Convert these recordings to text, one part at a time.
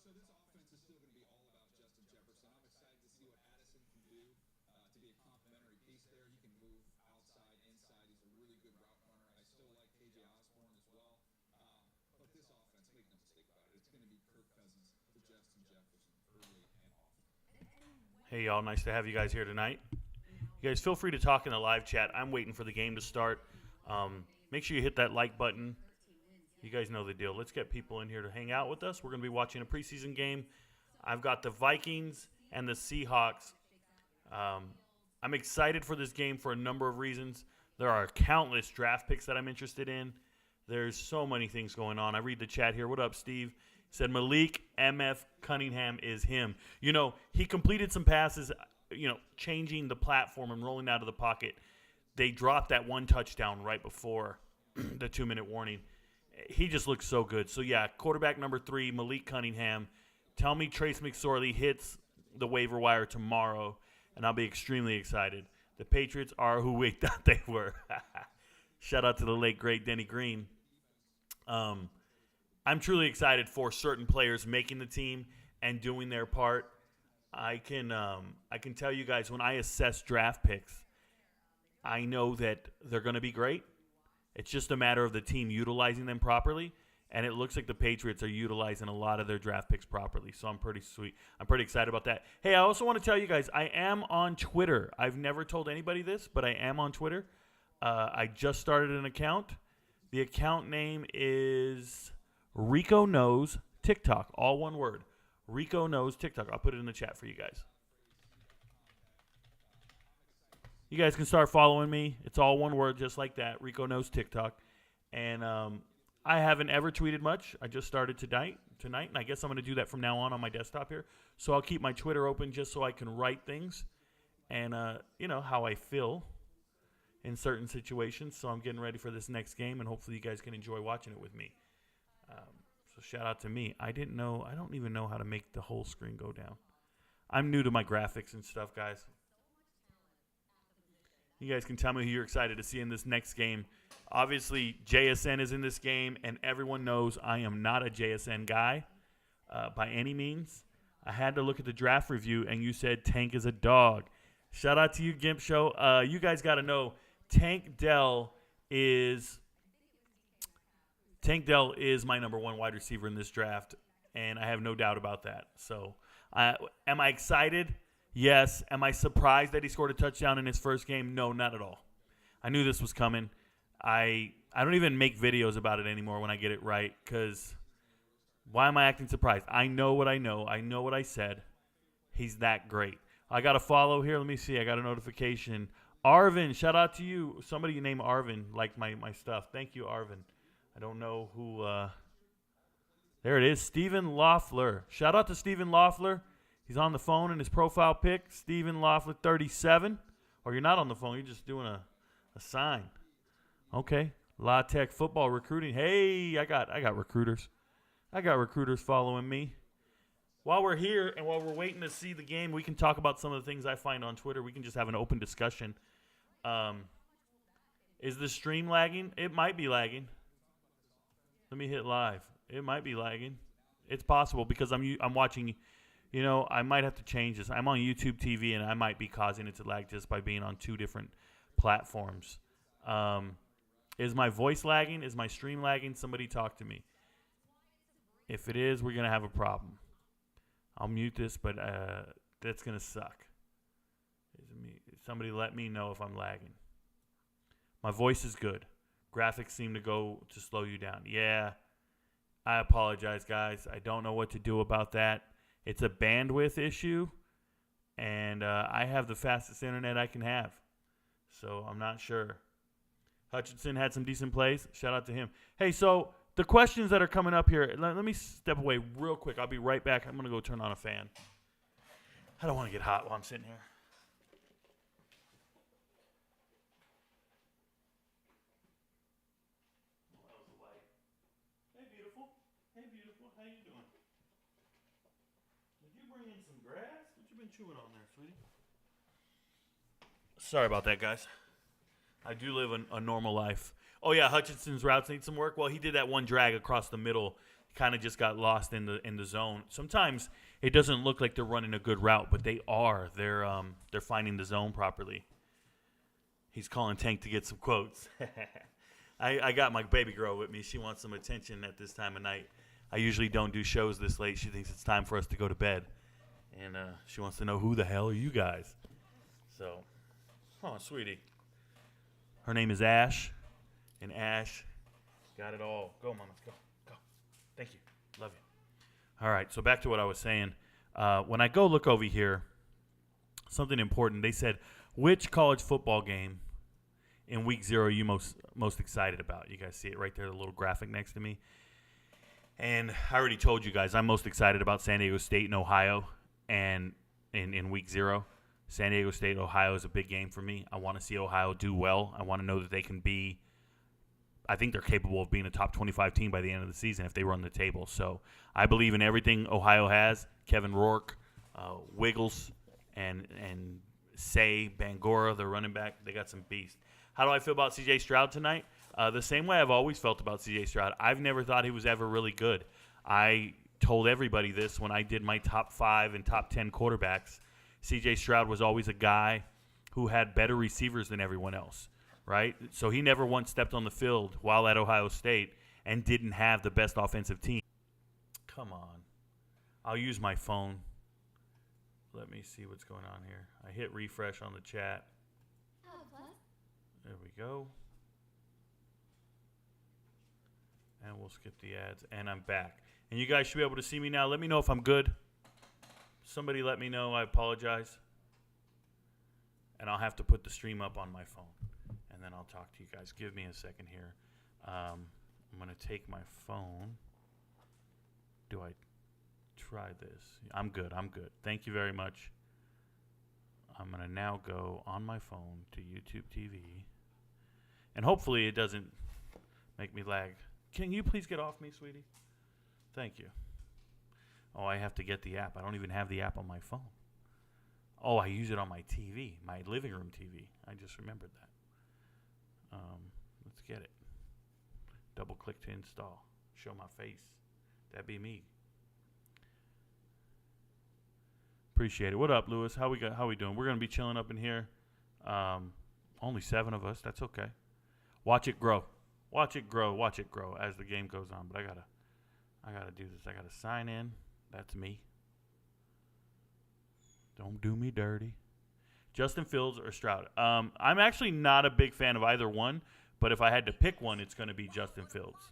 So this offense is still going to be all about Justin Jefferson. I'm excited to see what Addison can do to be a complementary piece there. He can move outside, inside. He's a really good route runner. I still like KJ Osborne as well. But this offense, make no mistake about it, it's going to be Kirk Cousins to Justin Jefferson early and often. Hey, y'all. Nice to have you guys here tonight. You guys feel free to talk in the live chat. I'm waiting for the game to start. Make sure you hit that like button. You guys know the deal. Let's get people in here to hang out with us. We're going to be watching a preseason game. I've got the Vikings and the Seahawks. I'm excited for this game for a number of reasons. There are countless draft picks that I'm interested in. There's so many things going on. I read the chat here. What up, Steve? He said Malik M.F. Cunningham is him. You know, he completed some passes, changing the platform and rolling out of the pocket. They dropped that one touchdown right before the 2-minute warning. He just looks so good. So, yeah, quarterback number 3, Malik Cunningham. Tell me Trace McSorley hits the waiver wire tomorrow, and I'll be extremely excited. The Patriots are who we thought they were. Shout out to the late, great Denny Green. I'm truly excited for certain players making the team and doing their part. I can tell you guys, when I assess draft picks, I know that they're going to be great. It's just a matter of the team utilizing them properly, and it looks like the Patriots are utilizing a lot of their draft picks properly, so I'm pretty excited about that. Hey, I also want to tell you guys, I am on Twitter. I've never told anybody this, but I am on Twitter. I just started an account. The account name is Rico Knows TikTok, all one word. Rico Knows TikTok. I'll put it in the chat for you guys. You guys can start following me. It's all one word, just like that. Rico Knows TikTok. And I haven't ever tweeted much. I just started tonight, and I guess I'm going to do that from now on my desktop here. So I'll keep my Twitter open just so I can write things and, how I feel in certain situations. So I'm getting ready for this next game, and hopefully you guys can enjoy watching it with me. So shout out to me. I don't even know how to make the whole screen go down. I'm new to my graphics and stuff, guys. You guys can tell me who you're excited to see in this next game. Obviously, JSN is in this game, and everyone knows I am not a JSN guy by any means. I had to look at the draft review, and you said Tank is a dog. Shout out to you, Gimp Show. You guys got to know Tank Dell is my number 1 wide receiver in this draft, and I have no doubt about that. So, am I excited? Yes. Am I surprised that he scored a touchdown in his first game? No, not at all. I knew this was coming. I don't even make videos about it anymore when I get it right, because why am I acting surprised? I know what I know. I know what I said. He's that great. I got a follow here. Let me see. I got a notification. Arvin, shout out to you. Somebody named Arvin liked my stuff. Thank you, Arvin. I don't know who. There it is. Stephen Loeffler. Shout out to Stephen Loeffler. He's on the phone in his profile pic. Stephen Loeffler, 37. Or you're not on the phone. You're just doing a sign. Okay. La Tech football recruiting. Hey, I got recruiters. I got recruiters following me. While we're here and while we're waiting to see the game, we can talk about some of the things I find on Twitter. We can just have an open discussion. Is the stream lagging? It might be lagging. Let me hit live. It might be lagging. It's possible because I'm watching. I might have to change this. I'm on YouTube TV, and I might be causing it to lag just by being on 2 different platforms. Is my voice lagging? Is my stream lagging? Somebody talk to me. If it is, we're going to have a problem. I'll mute this, but that's going to suck. Somebody let me know if I'm lagging. My voice is good. Graphics seem to slow you down. Yeah, I apologize, guys. I don't know what to do about that. It's a bandwidth issue, and I have the fastest internet I can have, so I'm not sure. Hutchinson had some decent plays. Shout out to him. Hey, so the questions that are coming up here, let me step away real quick. I'll be right back. I'm going to go turn on a fan. I don't want to get hot while I'm sitting here. Hey, beautiful. Hey, beautiful. How you doing? Did you bring in some grass? What you been chewing on there, sweetie? Sorry about that, guys. I do live a normal life. Oh, yeah, Hutchinson's routes need some work. Well, he did that one drag across the middle kind of just got lost in the zone. Sometimes it doesn't look like they're running a good route, but they are. They're finding the zone properly. He's calling Tank to get some quotes. I got my baby girl with me. She wants some attention at this time of night. I usually don't do shows this late. She thinks it's time for us to go to bed. And she wants to know, who the hell are you guys? So, sweetie. Her name is Ash. And Ash got it all. Go, Mama. Go. Thank you. Love you. All right, so back to what I was saying. When I go look over here, something important. They said, which college football game in week 0 are you most excited about? You guys see it right there, the little graphic next to me. And I already told you guys, I'm most excited about San Diego State and Ohio. And in week 0, San Diego State, Ohio is a big game for me. I want to see Ohio do well. I want to know that they can be, I think they're capable of being a top 25 team by the end of the season if they run the table. So I believe in everything Ohio has. Kevin Rourke, Wiggles, and Say, Bangora, their running back, they got some beast. How do I feel about C.J. Stroud tonight? The same way I've always felt about C.J. Stroud. I've never thought he was ever really good. I told everybody this when I did my top 5 and top 10 quarterbacks. C.J. Stroud was always a guy who had better receivers than everyone else, right? So he never once stepped on the field while at Ohio State and didn't have the best offensive team. Come on. I'll use my phone. Let me see what's going on here. I hit refresh on the chat. There we go. And we'll skip the ads. And I'm back. And you guys should be able to see me now. Let me know if I'm good. Somebody let me know. I apologize. And I'll have to put the stream up on my phone. And then I'll talk to you guys. Give me a second here. I'm going to take my phone. Do I try this? I'm good. Thank you very much. I'm going to now go on my phone to YouTube TV. And hopefully it doesn't make me lag. Can you please get off me, sweetie? Thank you. Oh, I have to get the app. I don't even have the app on my phone. Oh, I use it on my TV, my living room TV. I just remembered that. Let's get it. Double click to install. Show my face. That'd be me. Appreciate it. What up, Lewis? How we doing? We're gonna be chilling up in here. Only 7 of us. That's okay. Watch it grow. Watch it grow as the game goes on. But I gotta do this. I gotta sign in. That's me. Don't do me dirty. Justin Fields or Stroud? I'm actually not a big fan of either one. But if I had to pick one, it's gonna be Justin Fields.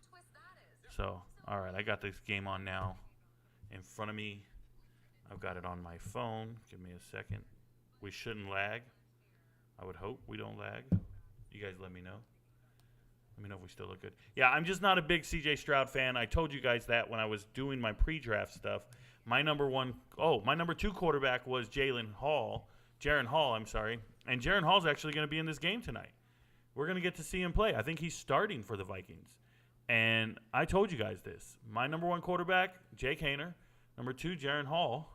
So, all right, I got this game on now in front of me. I've got it on my phone. Give me a second. We shouldn't lag. I would hope we don't lag. You guys let me know. Let me know if we still look good. Yeah, I'm just not a big C.J. Stroud fan. I told you guys that when I was doing my pre-draft stuff. My number 2 quarterback was Jaron Hall. And Jaron Hall's actually going to be in this game tonight. We're going to get to see him play. I think he's starting for the Vikings. And I told you guys this. My number 1 quarterback, Jake Haener. Number 2, Jaron Hall.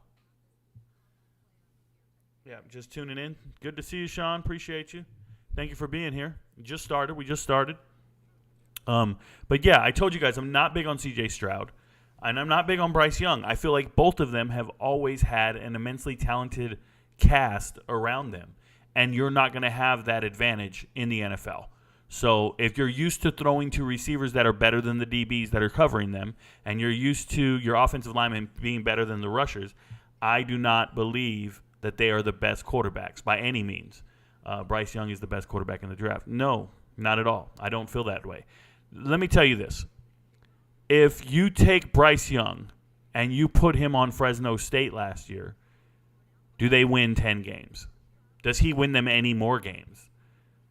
Yeah, just tuning in. Good to see you, Sean. Appreciate you. Thank you for being here. We just started. But yeah, I told you guys I'm not big on C.J. Stroud, and I'm not big on Bryce Young. I feel like both of them have always had an immensely talented cast around them, and you're not going to have that advantage in the NFL. So if you're used to throwing to receivers that are better than the DBs that are covering them, and you're used to your offensive linemen being better than the rushers, I do not believe that they are the best quarterbacks by any means. Bryce Young is the best quarterback in the draft. No, not at all. I don't feel that way. Let me tell you this. If you take Bryce Young and you put him on Fresno State last year, do they win 10 games? Does he win them any more games?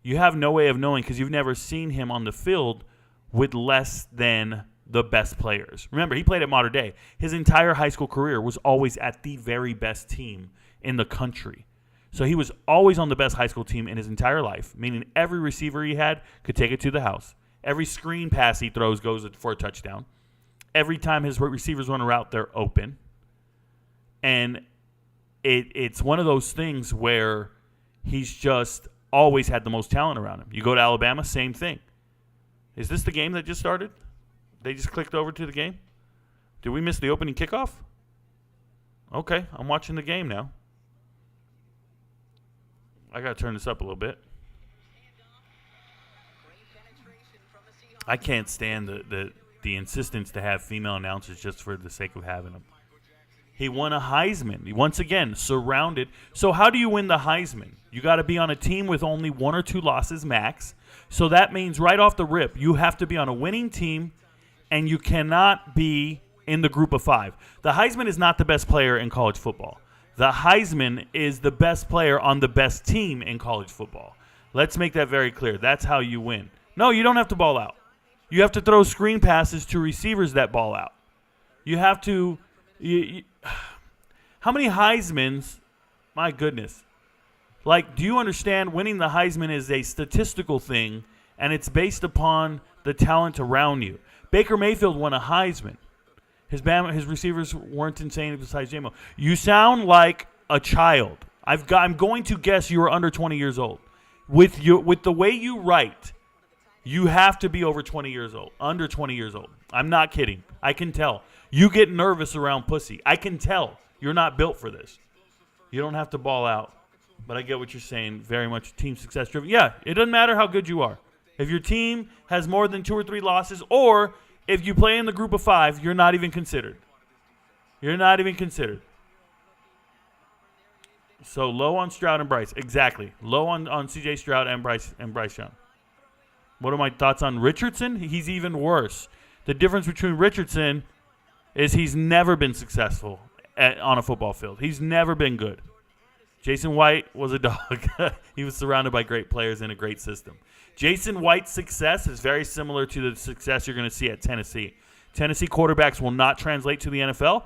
You have no way of knowing because you've never seen him on the field with less than the best players. Remember, he played at Mater Dei. His entire high school career was always at the very best team in the country. So he was always on the best high school team in his entire life, meaning every receiver he had could take it to the house. Every screen pass he throws goes for a touchdown. Every time his receivers run a route, they're open. And it's one of those things where he's just always had the most talent around him. You go to Alabama, same thing. Is this the game that just started? They just clicked over to the game? Did we miss the opening kickoff? Okay, I'm watching the game now. I got to turn this up a little bit. I can't stand the insistence to have female announcers just for the sake of having them. He won a Heisman. Once again, surrounded. So how do you win the Heisman? You got to be on a team with only 1 or 2 losses max. So that means right off the rip, you have to be on a winning team, and you cannot be in the group of 5. The Heisman is not the best player in college football. The Heisman is the best player on the best team in college football. Let's make that very clear. That's how you win. No, you don't have to ball out. You have to throw screen passes to receivers that ball out. You have to how many Heismans? My goodness. Like, do you understand winning the Heisman is a statistical thing, and it's based upon the talent around you. Baker Mayfield won a Heisman. His receivers weren't insane besides J-Mo. You sound like a child. I'm going to guess you are under 20 years old. With the way you write, you have to be over 20 years old, under 20 years old. I'm not kidding. I can tell. You get nervous around pussy. I can tell. You're not built for this. You don't have to ball out. But I get what you're saying. Very much team success driven. Yeah, it doesn't matter how good you are. If your team has more than 2 or 3 losses, or if you play in the group of 5, you're not even considered. You're not even considered. So low on Stroud and Bryce. Exactly. Low on C.J. Stroud and Bryce Young. What are my thoughts on Richardson? He's even worse. The difference between Richardson is he's never been successful on a football field. He's never been good. Jason White was a dog. He was surrounded by great players in a great system. Jason White's success is very similar to the success you're going to see at Tennessee. Tennessee quarterbacks will not translate to the NFL,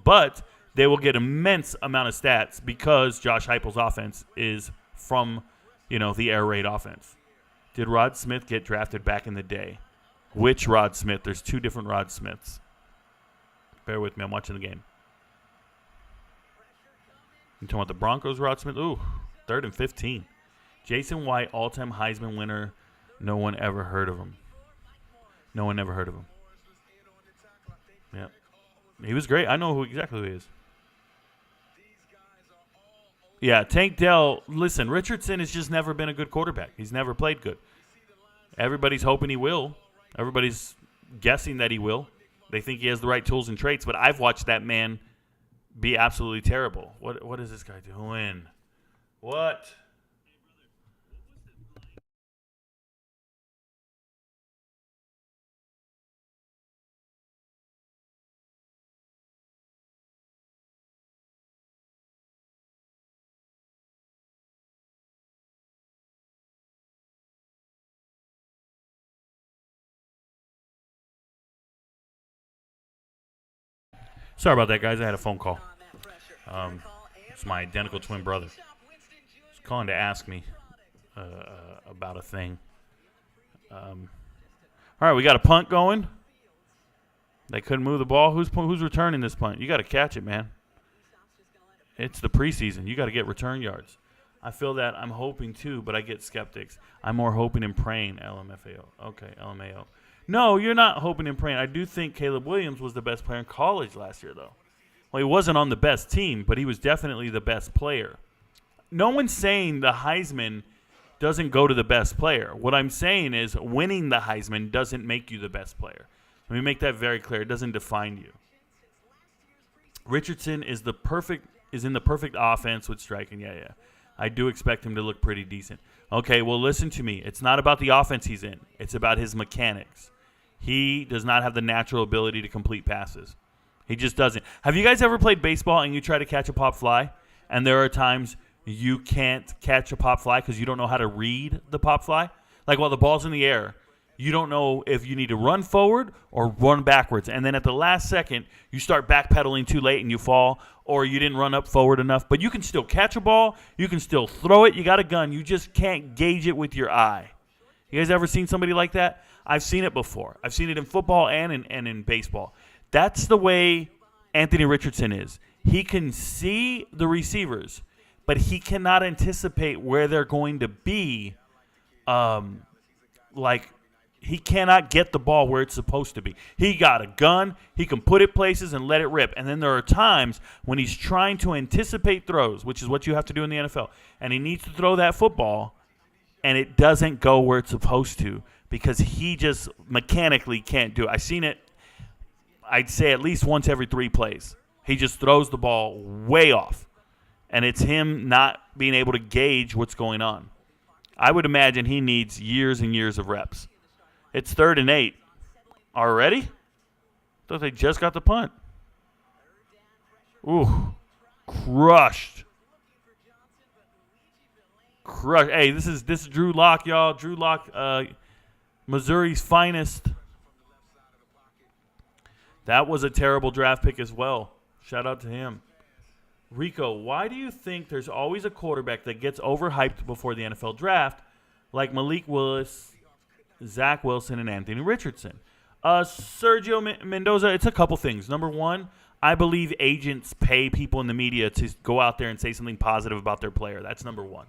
but they will get immense amount of stats because Josh Heupel's offense is from, the air raid offense. Did Rod Smith get drafted back in the day? Which Rod Smith? There's 2 different Rod Smiths. Bear with me. I'm watching the game. You talking about the Broncos, Rod Smith? Ooh, 3rd and 15. Jason White, all-time Heisman winner. No one ever heard of him. No one ever heard of him. Yep. He was great. I know exactly who he is. Yeah, Tank Dell. Listen, Richardson has just never been a good quarterback. He's never played good. Everybody's hoping he will. Everybody's guessing that he will. They think he has the right tools and traits, but I've watched that man be absolutely terrible. What is this guy doing? What? Sorry about that, guys. I had a phone call. It's my identical twin brother. He's calling to ask me about a thing. All right, we got a punt going. They couldn't move the ball. Who's returning this punt? You got to catch it, man. It's the preseason. You got to get return yards. I feel that. I'm hoping too, but I get skeptics. I'm more hoping and praying. LMFAO. Okay, LMAO. No, you're not hoping and praying. I do think Caleb Williams was the best player in college last year, though. Well, he wasn't on the best team, but he was definitely the best player. No one's saying the Heisman doesn't go to the best player. What I'm saying is winning the Heisman doesn't make you the best player. Let me make that very clear. It doesn't define you. Richardson is in the perfect offense with striking. Yeah. I do expect him to look pretty decent. Okay, well, listen to me. It's not about the offense he's in. It's about his mechanics. He does not have the natural ability to complete passes. He just doesn't. Have you guys ever played baseball and you try to catch a pop fly, and there are times you can't catch a pop fly because you don't know how to read the pop fly? Like while the ball's in the air, you don't know if you need to run forward or run backwards. And then at the last second, you start backpedaling too late and you fall, or you didn't run up forward enough. But you can still catch a ball. You can still throw it. You got a gun. You just can't gauge it with your eye. You guys ever seen somebody like that? I've seen it before. I've seen it in football and in baseball. That's the way Anthony Richardson is. He can see the receivers, but he cannot anticipate where they're going to be. he cannot get the ball where it's supposed to be. He got a gun. He can put it places and let it rip. And then there are times when he's trying to anticipate throws, which is what you have to do in the NFL, and he needs to throw that football, and it doesn't go where it's supposed to because he just mechanically can't do it. I've seen it, I'd say, at least once every 3 plays. He just throws the ball way off, and it's him not being able to gauge what's going on. I would imagine he needs years and years of reps. It's 3rd and 8. Already? Thought they just got the punt. Ooh. Crushed. Hey, this is Drew Lock, y'all. Drew Lock, Missouri's finest. That was a terrible draft pick as well. Shout out to him. Rico, why do you think there's always a quarterback that gets overhyped before the NFL draft, like Malik Willis, Zach Wilson, and Anthony Richardson? Sergio Mendoza, it's a couple things. Number one, I believe agents pay people in the media to go out there and say something positive about their player. That's number one.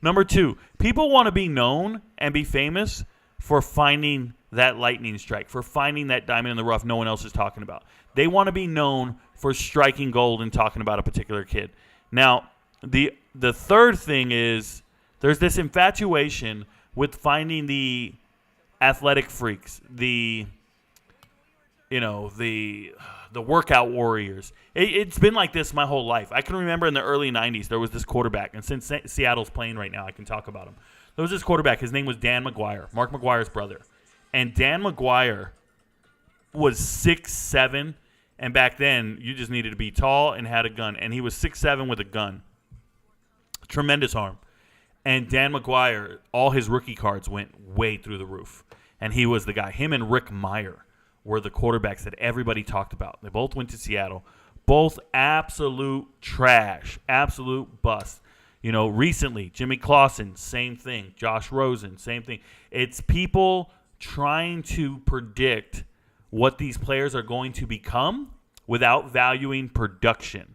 Number two, people want to be known and be famous for finding that lightning strike, for finding that diamond in the rough no one else is talking about. They want to be known for striking gold and talking about a particular kid. Now, the third thing is there's this infatuation with finding the athletic freaks, the workout warriors. It's been like this my whole life. I can remember in the early 90s there was this quarterback, and since Seattle's playing right now, I can talk about him. There was this quarterback. His name was Dan McGuire, Mark McGuire's brother. And Dan McGuire was 6'7", and back then you just needed to be tall and had a gun. And he was 6'7" with a gun. Tremendous arm. And Dan McGuire, all his rookie cards went way through the roof. And he was the guy. Him and Rick Meyer were the quarterbacks that everybody talked about. They both went to Seattle. Both absolute trash, absolute bust. Recently, Jimmy Clausen, same thing. Josh Rosen, same thing. It's people trying to predict what these players are going to become without valuing production.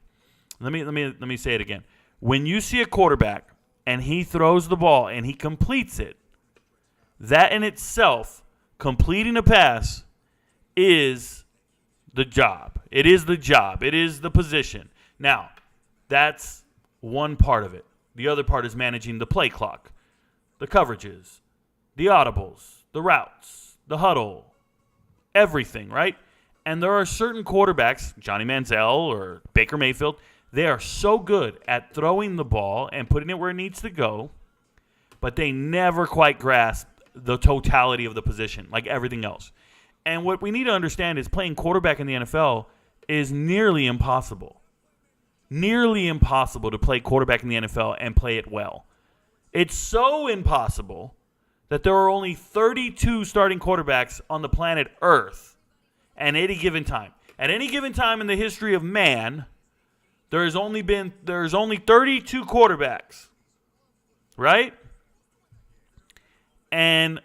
Let me say it again. When you see a quarterback and he throws the ball and he completes it, that in itself, completing a pass, is the job. It is the job. It is the position. Now, that's one part of it. The other part is managing the play clock, the coverages, the audibles, the routes, the huddle, everything, right? And there are certain quarterbacks, Johnny Manziel or Baker Mayfield, they are so good at throwing the ball and putting it where it needs to go, but they never quite grasp the totality of the position, like everything else. And what we need to understand is playing quarterback in the NFL is nearly impossible. Nearly impossible to play quarterback in the NFL and play it well. It's so impossible that there are only 32 starting quarterbacks on the planet Earth at any given time. At any given time in the history of man, there's only 32 quarterbacks, right? And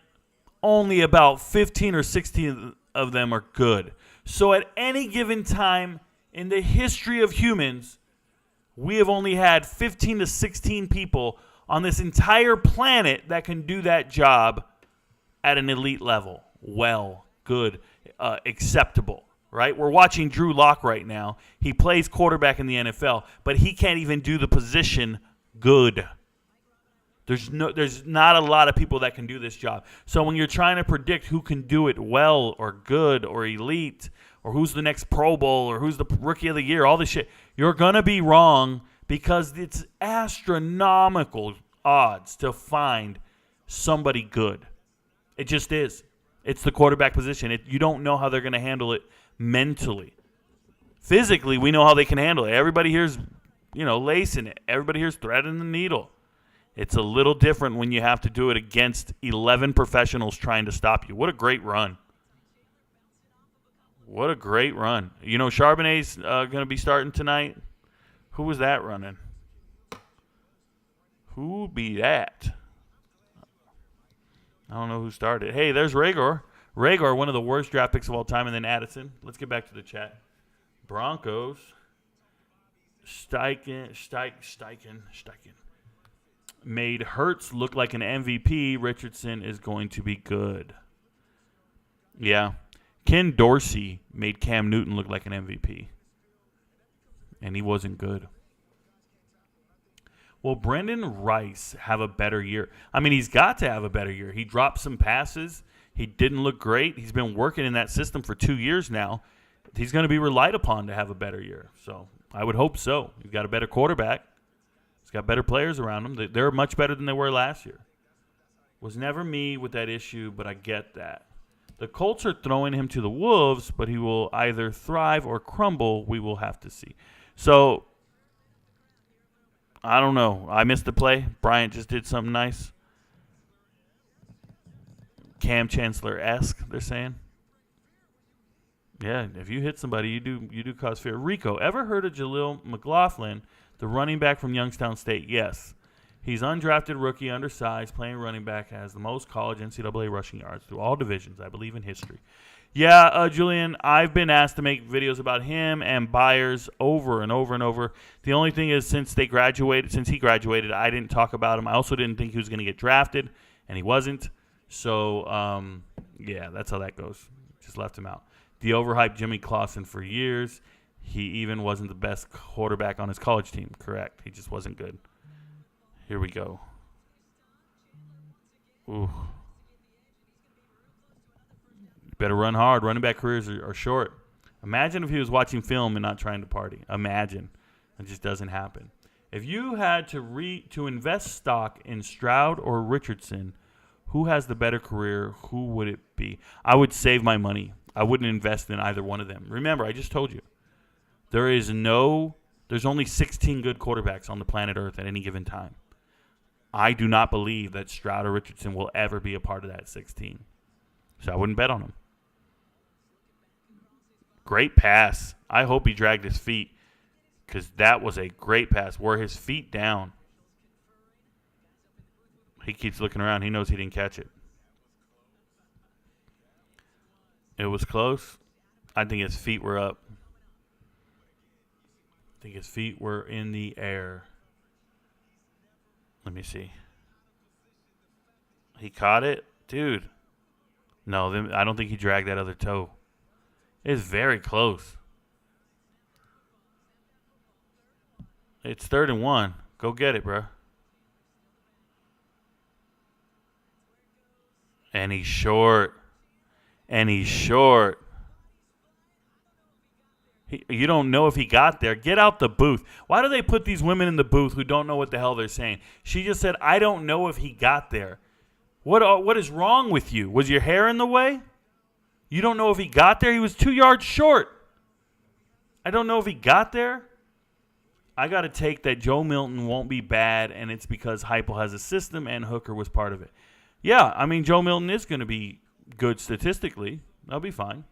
only about 15 or 16 of them are good. So at any given time in the history of humans, we have only had 15 to 16 people on this entire planet that can do that job at an elite level. Well, good, acceptable, right? We're watching Drew Lock right now. He plays quarterback in the NFL, but he can't even do the position good. There's not a lot of people that can do this job. So when you're trying to predict who can do it well or good or elite or who's the next Pro Bowl or who's the Rookie of the Year, all this shit, you're going to be wrong because it's astronomical odds to find somebody good. It just is. It's the quarterback position. You don't know how they're going to handle it mentally. Physically, we know how they can handle it. Everybody here's, lacing it. Everybody here's threading the needle. It's a little different when you have to do it against 11 professionals trying to stop you. What a great run. What a great run. Charbonnet's going to be starting tonight. Who was that running? Who be that? I don't know who started. Hey, there's Rhaegar. Rhaegar, one of the worst draft picks of all time, and then Addison. Let's get back to the chat. Broncos. Steichen. Made Hurts look like an MVP. Richardson is going to be good. Yeah. Ken Dorsey made Cam Newton look like an MVP. And he wasn't good. Will Brendan Rice have a better year? I mean, he's got to have a better year. He dropped some passes. He didn't look great. He's been working in that system for 2 years now. He's going to be relied upon to have a better year. So I would hope so. He's got a better quarterback. He's got better players around him. They're much better than they were last year. Was never me with that issue, but I get that. The Colts are throwing him to the Wolves, but he will either thrive or crumble. We will have to see. So I don't know. I missed the play. Bryant just did something nice. Cam Chancellor-esque, they're saying. Yeah, if you hit somebody, you do cause fear. Rico, ever heard of Jaleel McLaughlin, the running back from Youngstown State? Yes. He's undrafted rookie, undersized, playing running back, has the most college NCAA rushing yards through all divisions, I believe, in history. Yeah, Julian, I've been asked to make videos about him and Byers over and over and over. The only thing is since he graduated, I didn't talk about him. I also didn't think he was going to get drafted, and he wasn't. So, yeah, that's how that goes. Just left him out. The overhyped Jimmy Clausen for years. He even wasn't the best quarterback on his college team. Correct. He just wasn't good. Here we go. Ooh. Better run hard. Running back careers are short. Imagine if he was watching film and not trying to party. Imagine. It just doesn't happen. If you had to invest stock in Stroud or Richardson, who has the better career? Who would it be? I would save my money. I wouldn't invest in either one of them. Remember, I just told you. There's only 16 good quarterbacks on the planet Earth at any given time. I do not believe that Stroud or Richardson will ever be a part of that 16. So I wouldn't bet on him. Great pass. I hope he dragged his feet because that was a great pass. Were his feet down? He keeps looking around. He knows he didn't catch it. It was close. I think his feet were up. I think his feet were in the air. Let me see. He caught it? Dude. No, I don't think he dragged that other toe. It's very close. It's 3rd and 1. Go get it, bro. And he's short. You don't know if he got there. Get out the booth. Why do they put these women in the booth who don't know what the hell they're saying? She just said, I don't know if he got there. What is wrong with you? Was your hair in the way? You don't know if he got there? He was 2 yards short. I don't know if he got there. I got to take that Joe Milton won't be bad, and it's because Heupel has a system and Hooker was part of it. Yeah, I mean, Joe Milton is going to be good statistically. That'll be fine.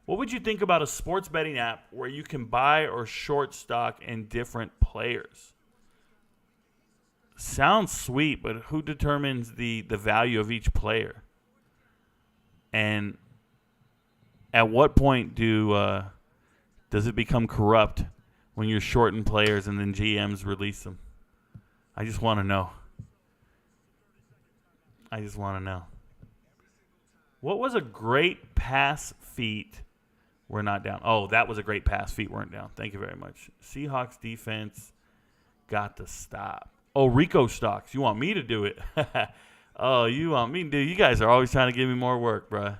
What would you think about a sports betting app where you can buy or short stock in different players? Sounds sweet, but who determines the value of each player? And at what point does it become corrupt when you're shorting players and then GMs release them? I just want to know. What was a great pass feet were not down? Oh, that was a great pass. Feet weren't down. Thank you very much. Seahawks defense got to stop. Oh, Rico stocks. You want me to do it? Oh, you want me to do it? You guys are always trying to give me more work, bruh.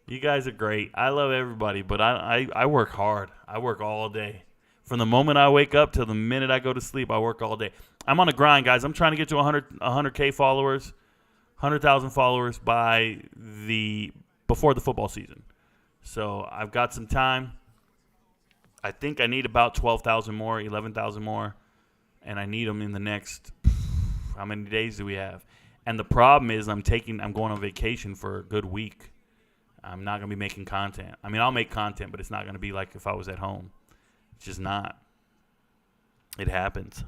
You guys are great. I love everybody, but I work hard. I work all day. From the moment I wake up till the minute I go to sleep, I work all day. I'm on a grind, guys. I'm trying to get to 100K followers, 100,000 followers before the football season. So I've got some time. I think I need about 12,000 more, 11,000 more, and I need them in the next, how many days do we have? And the problem is I'm going on vacation for a good week. I'm not going to be making content. I mean, I'll make content, but it's not going to be like if I was at home. It's just not. It happens.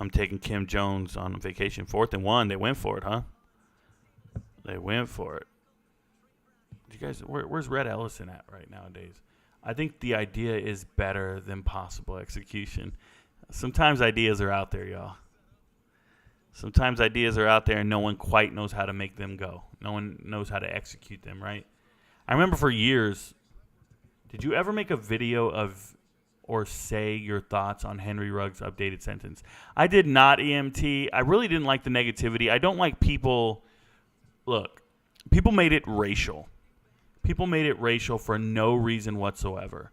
I'm taking Kim Jones on vacation. 4th and 1. They went for it, huh? They went for it. You guys, where's Red Ellison at right nowadays? I think the idea is better than possible execution. Sometimes ideas are out there, y'all. Sometimes ideas are out there and no one quite knows how to make them go. No one knows how to execute them, right? I remember for years, did you ever make a video of or say your thoughts on Henry Ruggs' updated sentence? I did not, EMT. I really didn't like the negativity. I don't like people. Look, people made it racial. People made it racial for no reason whatsoever.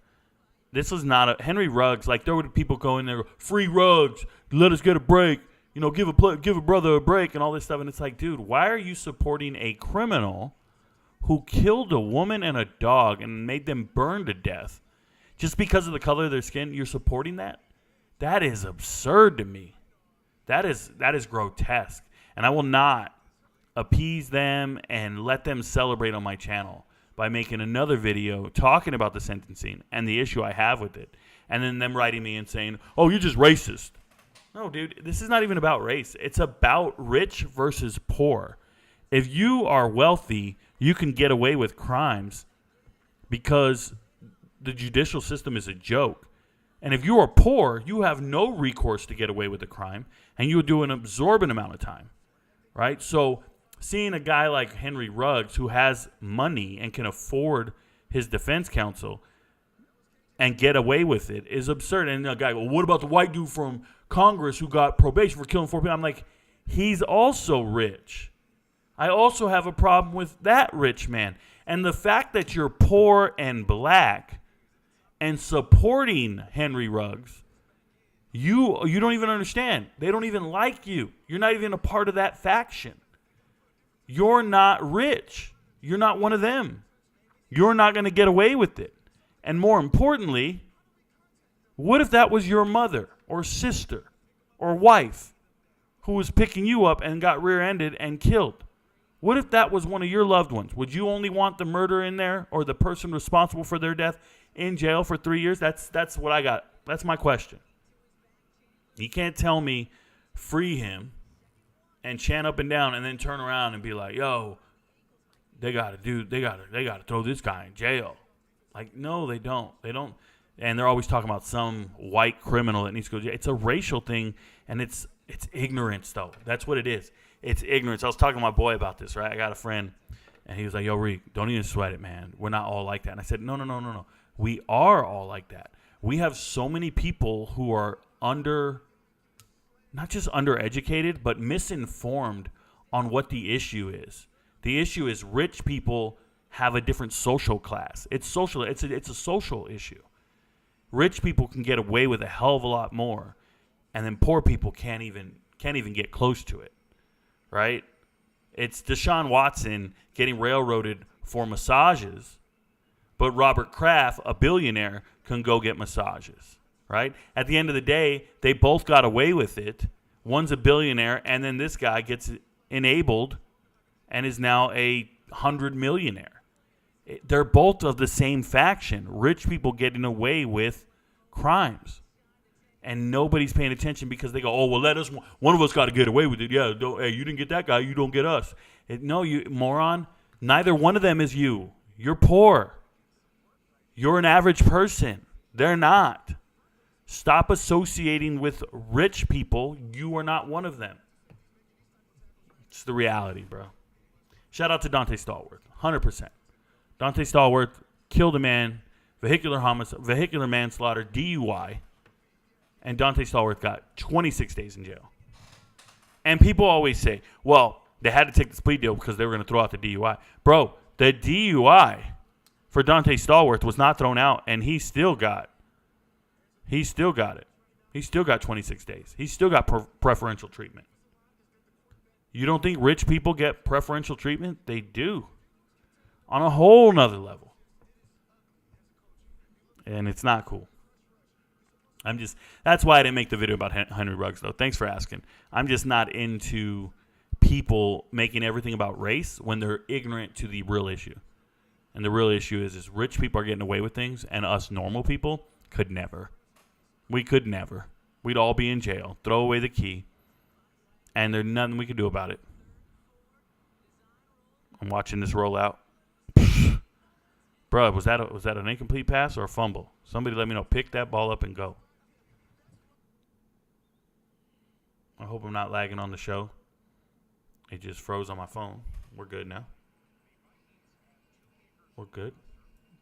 This was not a Henry Ruggs. Like, there were people going there, free Ruggs, let us get a break. You know, give a brother a break and all this stuff. And it's like, dude, why are you supporting a criminal who killed a woman and a dog and made them burn to death just because of the color of their skin? You're supporting that? That is absurd to me. That is grotesque. And I will not appease them and let them celebrate on my channel by making another video talking about the sentencing and the issue I have with it. And then them writing me and saying, oh, you're just racist. No, dude, this is not even about race. It's about rich versus poor. If you are wealthy, you can get away with crimes because the judicial system is a joke. And if you are poor, you have no recourse to get away with a crime, and you will do an absorbent amount of time, right? So seeing a guy like Henry Ruggs who has money and can afford his defense counsel and get away with it is absurd. And a guy, well, what about the white dude from Congress who got probation for killing 4 people? I'm like, he's also rich. I also have a problem with that rich man. And the fact that you're poor and black and supporting Henry Ruggs, you don't even understand. They don't even like you. You're not even a part of that faction. You're not rich. You're not one of them. You're not going to get away with it. And more importantly, what if that was your mother or sister or wife who was picking you up and got rear-ended and killed? What if that was one of your loved ones? Would you only want the murderer in there or the person responsible for their death in jail for 3 years? That's what I got. That's my question. You can't tell me free him and chant up and down and then turn around and be like, yo, they gotta throw this guy in jail. Like, no, they don't. They don't. And they're always talking about some white criminal that needs to go to jail. It's a racial thing, and it's ignorance, though. That's what it is. It's ignorance. I was talking to my boy about this, right? I got a friend, and he was like, yo, Reek, don't even sweat it, man. We're not all like that. And I said, no. We are all like that. We have so many people who are not just undereducated, but misinformed on what the issue is. The issue is rich people have a different social class. It's social. It's a social issue. Rich people can get away with a hell of a lot more, and then poor people can't even get close to it, right? It's Deshaun Watson getting railroaded for massages, but Robert Kraft, a billionaire, can go get massages, right? At the end of the day, they both got away with it. One's a billionaire, and then this guy gets enabled and is now a 100 millionaire. They're both of the same faction. Rich people getting away with crimes. And nobody's paying attention because they go, oh, well, one of us got to get away with it. Yeah, hey, you didn't get that guy, you don't get us. No, you moron. Neither one of them is you. You're poor. You're an average person. They're not. Stop associating with rich people. You are not one of them. It's the reality, bro. Shout out to Dante Stallworth. 100%. Dante Stallworth killed a man, vehicular manslaughter, DUI, and Dante Stallworth got 26 days in jail. And people always say, well, they had to take this plea deal because they were going to throw out the DUI. Bro, the DUI for Dante Stallworth was not thrown out, and he still got it. He still got 26 days. He still got preferential treatment. You don't think rich people get preferential treatment? They do. On a whole nother level. And it's not cool. That's why I didn't make the video about Henry Ruggs, though. Thanks for asking. I'm just not into people making everything about race when they're ignorant to the real issue. And the real issue is rich people are getting away with things, and us normal people could never. We could never. We'd all be in jail. Throw away the key. And there's nothing we could do about it. I'm watching this roll out. Bro, was that an incomplete pass or a fumble? Somebody let me know. Pick that ball up and go. I hope I'm not lagging on the show. It just froze on my phone. We're good now. We're good.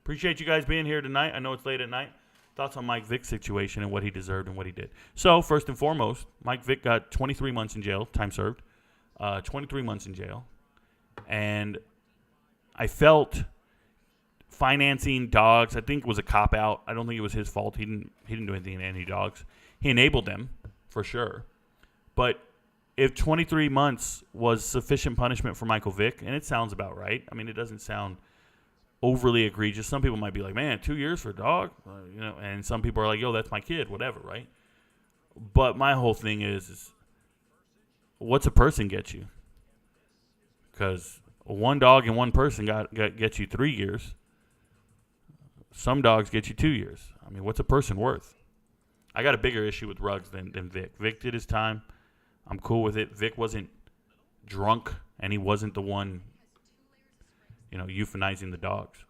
Appreciate you guys being here tonight. I know it's late at night. Thoughts on Mike Vick's situation and what he deserved and what he did. So, first and foremost, Mike Vick got 23 months in jail, time served. 23 months in jail. And I felt financing dogs, I think, was a cop-out. I don't think it was his fault. He didn't do anything to any dogs. He enabled them, for sure. But if 23 months was sufficient punishment for Michael Vick, and it sounds about right. I mean, it doesn't sound overly egregious. Some people might be like, man, 2 years for a dog? And some people are like, yo, that's my kid, whatever, right? But my whole thing is what's a person get you? Because one dog and one person gets you 3 years. Some dogs get you 2 years. I mean, what's a person worth? I got a bigger issue with Ruggs than Vick. Vick did his time. I'm cool with it. Vick wasn't drunk, and he wasn't the one, euthanizing the dogs.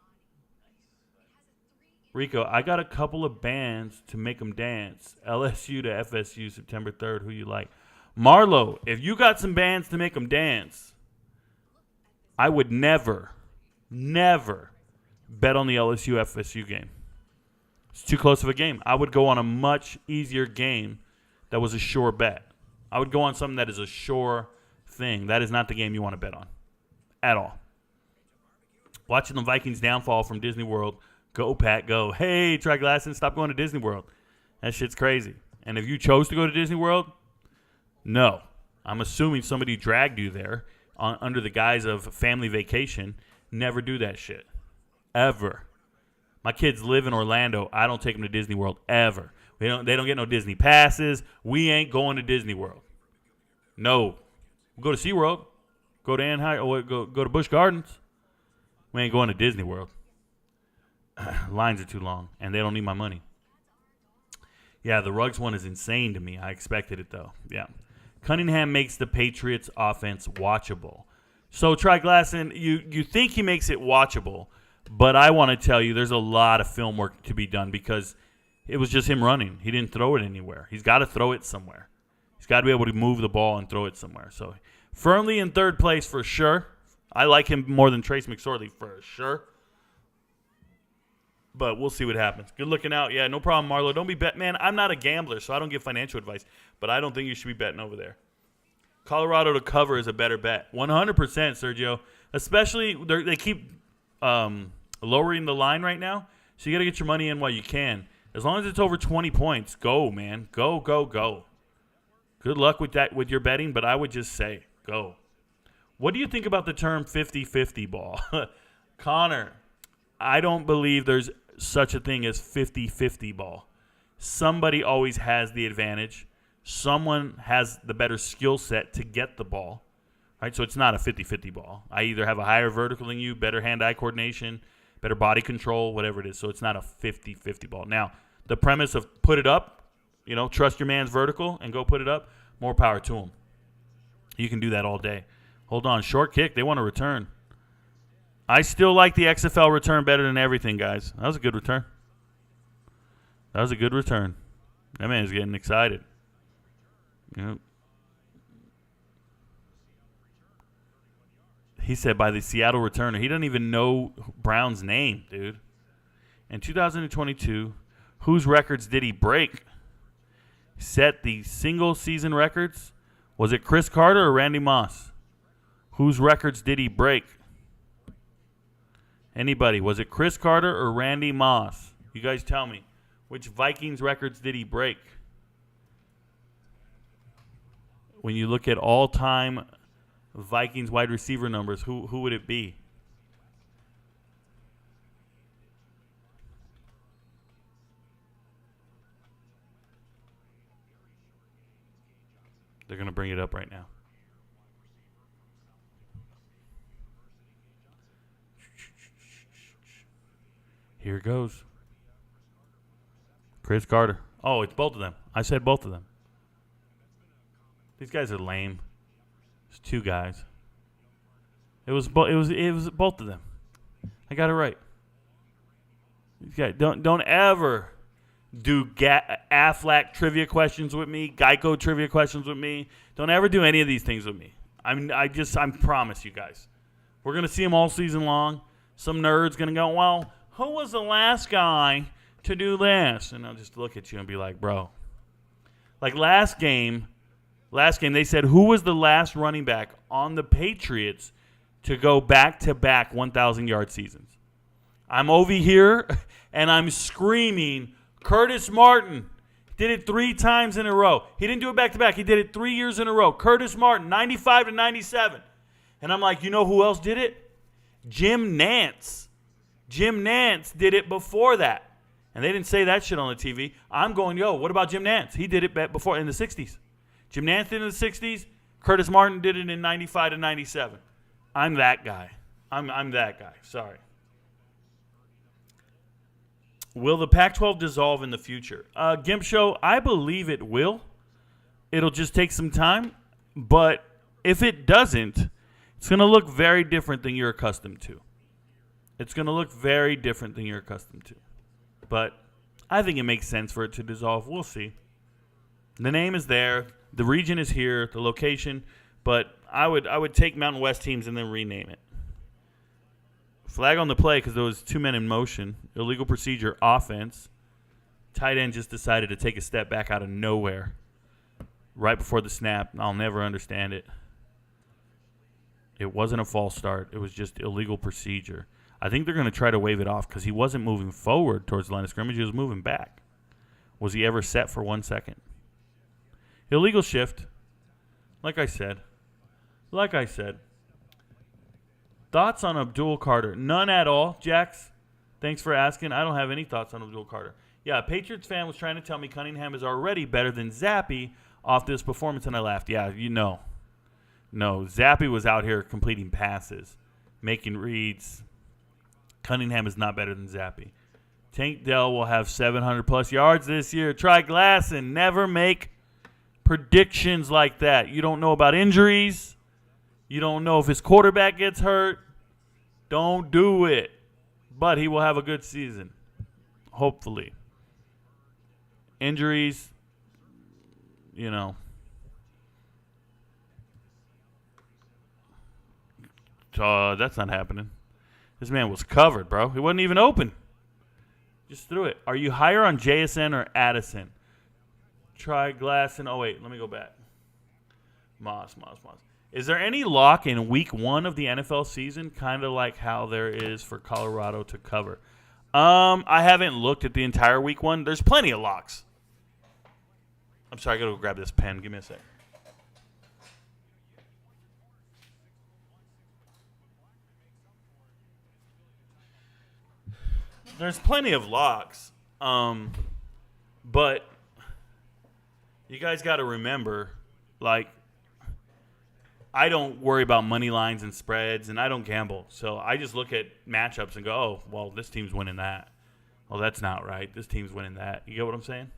Rico, I got a couple of bands to make them dance. LSU to FSU, September 3rd. Who you like? Marlo, if you got some bands to make them dance, I would never bet on the LSU FSU game. It's too close of a game. I would go on a much easier game that was a sure bet. I would go on something that is a sure thing. That is not the game you want to bet on at all. Watching the Vikings downfall from Disney World. Go, Pat, go. Hey, Trey Glasson, stop going to Disney World. That shit's crazy. And if you chose to go to Disney World, no. I'm assuming somebody dragged you there under the guise of family vacation. Never do that shit. Ever. My kids live in Orlando. I don't take them to Disney World ever. They don't get no Disney passes. We ain't going to Disney World. No. We'll go to SeaWorld. Go to Anaheim, or go to Busch Gardens. We ain't going to Disney World. Lines are too long, and they don't need my money. Yeah, the Ruggs one is insane to me. I expected it, though. Yeah. Cunningham makes the Patriots offense watchable. So, Trey Glasson, you think he makes it watchable, but I want to tell you there's a lot of film work to be done because it was just him running. He didn't throw it anywhere. He's got to throw it somewhere. He's got to be able to move the ball and throw it somewhere. So, firmly in third place for sure. I like him more than Trace McSorley for sure. But we'll see what happens. Good looking out. Yeah, no problem, Marlo. Don't be bet. Man, I'm not a gambler, so I don't give financial advice. But I don't think you should be betting over there. Colorado to cover is a better bet. 100%, Sergio. Especially, they keep lowering the line right now. So you got to get your money in while you can. As long as it's over 20 points, go, man. Go, go, go. Good luck with that with your betting, but I would just say go. What do you think about the term 50-50 ball? Connor, I don't believe there's such a thing as 50-50 ball. Somebody always has the advantage. Someone has the better skill set to get the ball. Right? So it's not a 50-50 ball. I either have a higher vertical than you, better hand-eye coordination, better body control, whatever it is. So it's not a 50-50 ball. Now, the premise of put it up, trust your man's vertical and go put it up, more power to him. You can do that all day. Hold on, short kick. They want to return. I still like the XFL return better than everything, guys. That was a good return. That man is getting excited. Yep. He said by the Seattle returner. He doesn't even know Brown's name, dude. In 2022, whose records did he break? Set the single-season records? Was it Chris Carter or Randy Moss? Whose records did he break? Anybody? Was it Chris Carter or Randy Moss? You guys tell me. Which Vikings records did he break? When you look at all-time Vikings wide receiver numbers, who would it be? They're going to bring it up right now. Here it goes. Chris Carter. Oh, it's both of them. I said both of them. These guys are lame. It's two guys. It was both of them. I got it right. These guys don't ever do Aflac trivia questions with me, Geico trivia questions with me. Don't ever do any of these things with me. I promise you guys. We're gonna see them all season long. some nerd's going to go, well, who was the last guy to do this? And I'll just look at you and be like, bro. Like last game, they said, who was the last running back on the Patriots to go back-to-back 1,000-yard seasons? I'm over here, and I'm screaming, Curtis Martin. Did it 3 times in a row. He didn't do it back-to-back. He did it 3 years in a row. Curtis Martin, 95 to 97. And I'm like, you know who else did it? Jim Nantz. Jim Nantz did it before that. And they didn't say that shit on the TV. I'm going, yo, what about Jim Nantz? He did it before in the 60s. Jim Nantz did it in the 60s. Curtis Martin did it in 95 to 97. I'm that guy. I'm that guy. Sorry. Will the Pac-12 dissolve in the future? Gimp Show, I believe it will. It'll just take some time. But if it doesn't, it's going to look very different than you're accustomed to. It's going to look very different than you're accustomed to. But I think it makes sense for it to dissolve. We'll see. The name is there. The region is here. The location. But I would take Mountain West teams and then rename it. Flag on the play because there was 2 men in motion. Illegal procedure, offense. Tight end just decided to take a step back out of nowhere right before the snap. I'll never understand it. It wasn't a false start. It was just illegal procedure. I think they're going to try to wave it off because he wasn't moving forward towards the line of scrimmage. He was moving back. Was he ever set for 1 second? Illegal shift. Like I said. Thoughts on Abdul Carter? None at all, Jax. Thanks for asking. I don't have any thoughts on Abdul Carter. Yeah, a Patriots fan was trying to tell me Cunningham is already better than Zappy off this performance, and I laughed. Yeah, you know. No, Zappy was out here completing passes, making reads. Cunningham is not better than Zappy. Tank Dell will have 700-plus yards this year. Try glass and never make predictions like that. You don't know about injuries. You don't know if his quarterback gets hurt. Don't do it. But he will have a good season. Hopefully. Injuries, you know. That's not happening. This man was covered, bro. He wasn't even open. Just threw it. Are you higher on JSN or Addison? Try glass and... Oh, wait. Let me go back. Moss. Is there any lock in week 1 of the NFL season, kind of like how there is for Colorado to cover? I haven't looked at the entire week 1. There's plenty of locks. I'm sorry, I got to go grab this pen. Give me a sec. There's plenty of locks. But you guys got to remember, like, I don't worry about money lines and spreads, and I don't gamble. So I just look at matchups and go, oh, well, this team's winning that. Well, that's not right. This team's winning that. You get what I'm saying?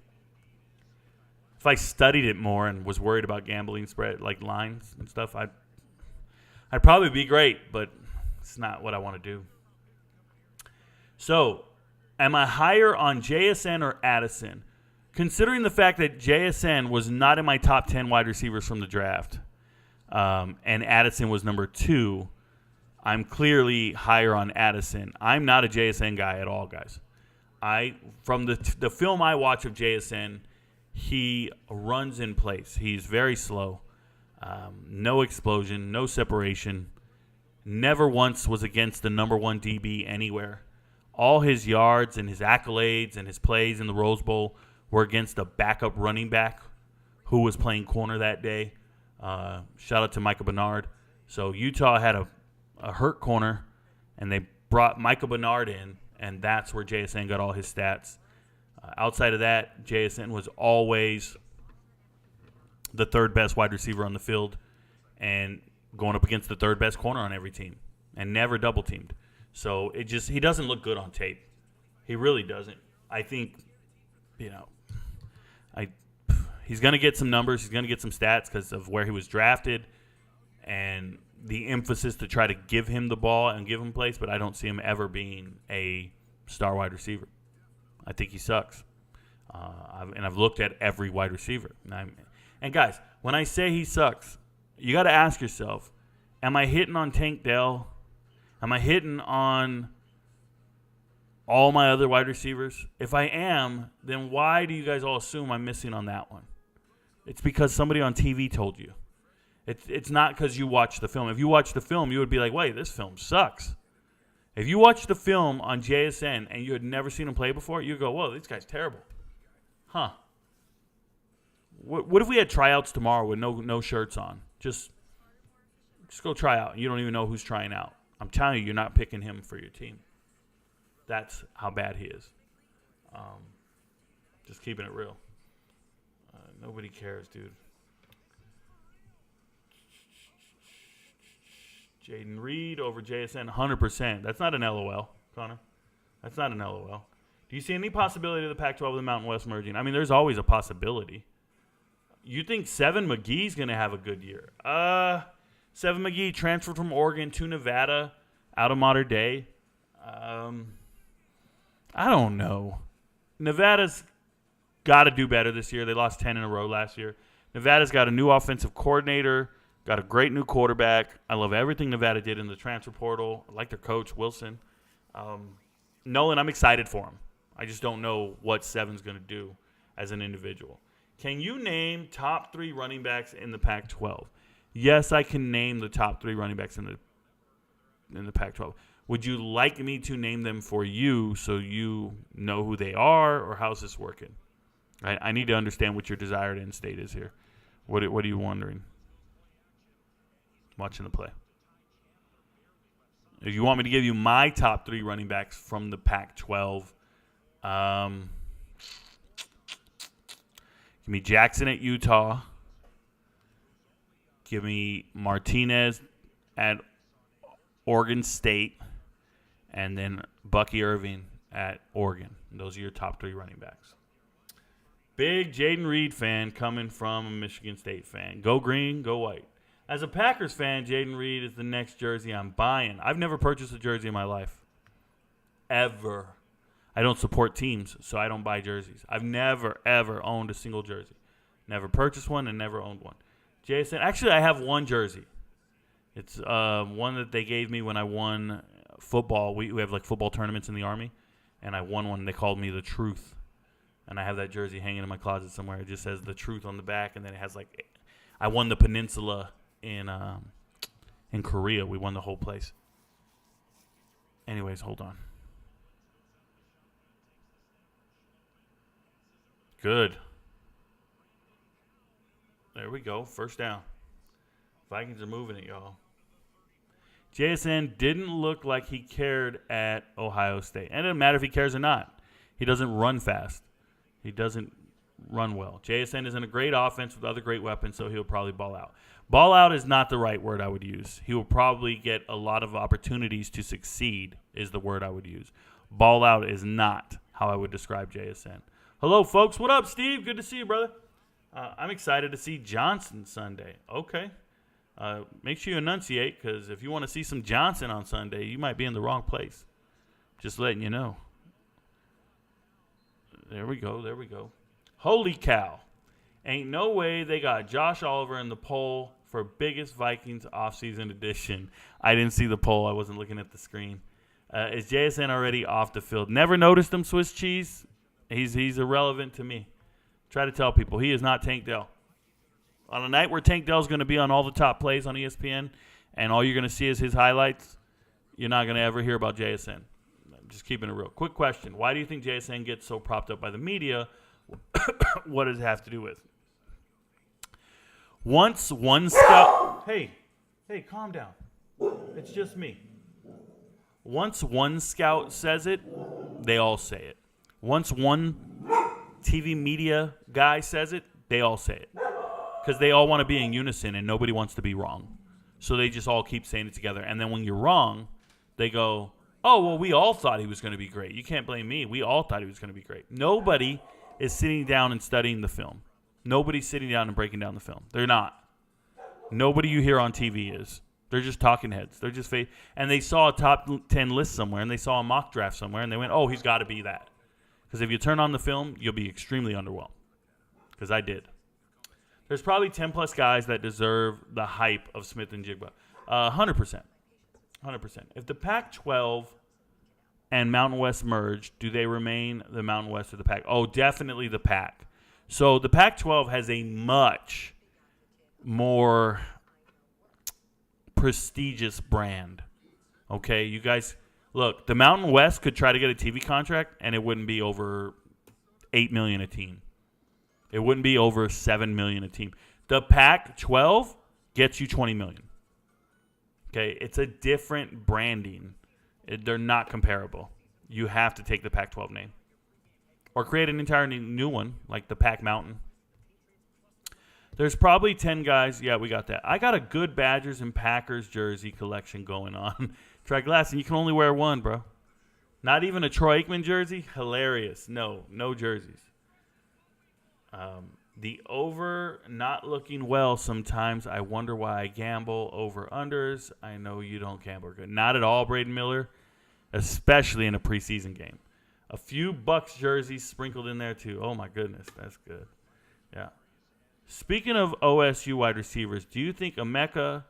If I studied it more and was worried about gambling spread, like lines and stuff, I'd probably be great, but it's not what I want to do. So, am I higher on JSN or Addison? Considering the fact that JSN was not in my top 10 wide receivers from the draft, and Addison was number 2, I'm clearly higher on Addison. I'm not a JSN guy at all, guys. From the film I watch of JSN, he runs in place. He's very slow. No explosion, no separation. Never once was against the number 1 DB anywhere. All his yards and his accolades and his plays in the Rose Bowl were against a backup running back who was playing corner that day. Shout out to Micah Bernard. So Utah had a hurt corner, and they brought Micah Bernard in, and that's where JSN got all his stats. Outside of that, JSN was always the third best wide receiver on the field and going up against the third best corner on every team and never double teamed. So he doesn't look good on tape. He really doesn't. I think, he's going to get some numbers. He's going to get some stats because of where he was drafted and the emphasis to try to give him the ball and give him plays, but I don't see him ever being a star wide receiver. I think he sucks. I've looked at every wide receiver. And guys, when I say he sucks, you got to ask yourself, am I hitting on Tank Dell? Am I hitting on all my other wide receivers? If I am, then why do you guys all assume I'm missing on that one? It's because somebody on TV told you. It's not because you watched the film. If you watched the film, you would be like, wait, this film sucks. If you watched the film on JSN and you had never seen him play before, you'd go, whoa, this guy's terrible. Huh. What if we had tryouts tomorrow with no shirts on? Just go try out. You don't even know who's trying out. I'm telling you, you're not picking him for your team. That's how bad he is. Just keeping it real. Nobody cares, dude. Jaden Reed over JSN, 100%. That's not an LOL, Connor. That's not an LOL. Do you see any possibility of the Pac-12 and the Mountain West merging? I mean, there's always a possibility. You think Seven McGee's going to have a good year? Seven McGee transferred from Oregon to Nevada out of modern day. I don't know. Nevada's got to do better this year. They lost 10 in a row last year. Nevada's got a new offensive coordinator, got a great new quarterback. I love everything Nevada did in the transfer portal. I like their coach, Wilson. Nolan, I'm excited for him. I just don't know what Seven's going to do as an individual. Can you name top 3 running backs in the Pac-12? Yes, I can name the top 3 running backs in the Pac-12. Would you like me to name them for you so you know who they are, or how's this working? I need to understand what your desired end state is here. What are you wondering? Watching the play. If you want me to give you my top 3 running backs from the Pac-12, give me Jackson at Utah. Give me Martinez at Oregon State. And then Bucky Irving at Oregon. Those are your top 3 running backs. Big Jaden Reed fan coming from a Michigan State fan. Go green, go white. As a Packers fan, Jaden Reed is the next jersey I'm buying. I've never purchased a jersey in my life. Ever. I don't support teams, so I don't buy jerseys. I've never, ever owned a single jersey. Never purchased one and never owned one. Jason, actually, I have one jersey. It's one that they gave me when I won football. We have like football tournaments in the Army, and I won one. They called me the Truth. And I have that jersey hanging in my closet somewhere. It just says the Truth on the back, and then it has like, I won the Peninsula in Korea. We won the whole place. Anyways, hold on. Good. There we go. First down. Vikings are moving it, y'all. JSN didn't look like he cared at Ohio State. And it doesn't matter if he cares or not. He doesn't run fast. He doesn't run well. JSN is in a great offense with other great weapons, so he'll probably ball out. Ball out is not the right word I would use. He will probably get a lot of opportunities to succeed is the word I would use. Ball out is not how I would describe JSN. Hello, folks. What up, Steve? Good to see you, brother. I'm excited to see Johnson Sunday. Okay. Make sure you enunciate, because if you want to see some Johnson on Sunday, you might be in the wrong place. Just letting you know. There we go. There we go. Holy cow. Ain't no way they got Josh Oliver in the poll for biggest Vikings offseason edition. I didn't see the poll. I wasn't looking at the screen. Is JSN already off the field? Never noticed him, Swiss cheese. He's irrelevant to me. Try to tell people he is not Tank Dell. On a night where Tank Dell's going to be on all the top plays on ESPN and all you're going to see is his highlights, you're not going to ever hear about JSN. I'm just keeping it real. Quick question. Why do you think JSN gets so propped up by the media? What does it have to do with? Once one scout... Hey, calm down. It's just me. Once one scout says it, they all say it. Once one TV media guy says it, they all say it. Because they all want to be in unison and nobody wants to be wrong. So they just all keep saying it together. And then when you're wrong, they go, oh, well, we all thought he was going to be great. You can't blame me. We all thought he was going to be great. Nobody is sitting down and studying the film. Nobody's sitting down and breaking down the film. They're not. Nobody you hear on TV is. They're just talking heads. They're just fake. And they saw a top 10 list somewhere, and they saw a mock draft somewhere, and they went, oh, he's got to be that. Because if you turn on the film, you'll be extremely underwhelmed. Because I did. There's probably 10-plus guys that deserve the hype of Smith and Jigba. 100%. 100%. If the Pac-12 and Mountain West merge, do they remain the Mountain West or the Pac? Oh, definitely the Pac. So the Pac-12 has a much more prestigious brand. Okay, you guys, look, the Mountain West could try to get a TV contract, and it wouldn't be over $8 million a team. It wouldn't be over $7 million a team. The Pac-12 gets you $20 million. Okay, it's a different branding. They're not comparable. You have to take the Pac-12 name. Or create an entirely new one, like the Pac Mountain. There's probably 10 guys. Yeah, we got that. I got a good Badgers and Packers jersey collection going on. Try glass, and you can only wear one, bro. Not even a Troy Aikman jersey? Hilarious. No jerseys. The over not looking well sometimes. I wonder why I gamble over unders. I know you don't gamble good. Not at all, Braden Miller, especially in a preseason game. A few Bucks jerseys sprinkled in there too. Oh my goodness, that's good. Yeah. Speaking of OSU wide receivers, do you think Emeka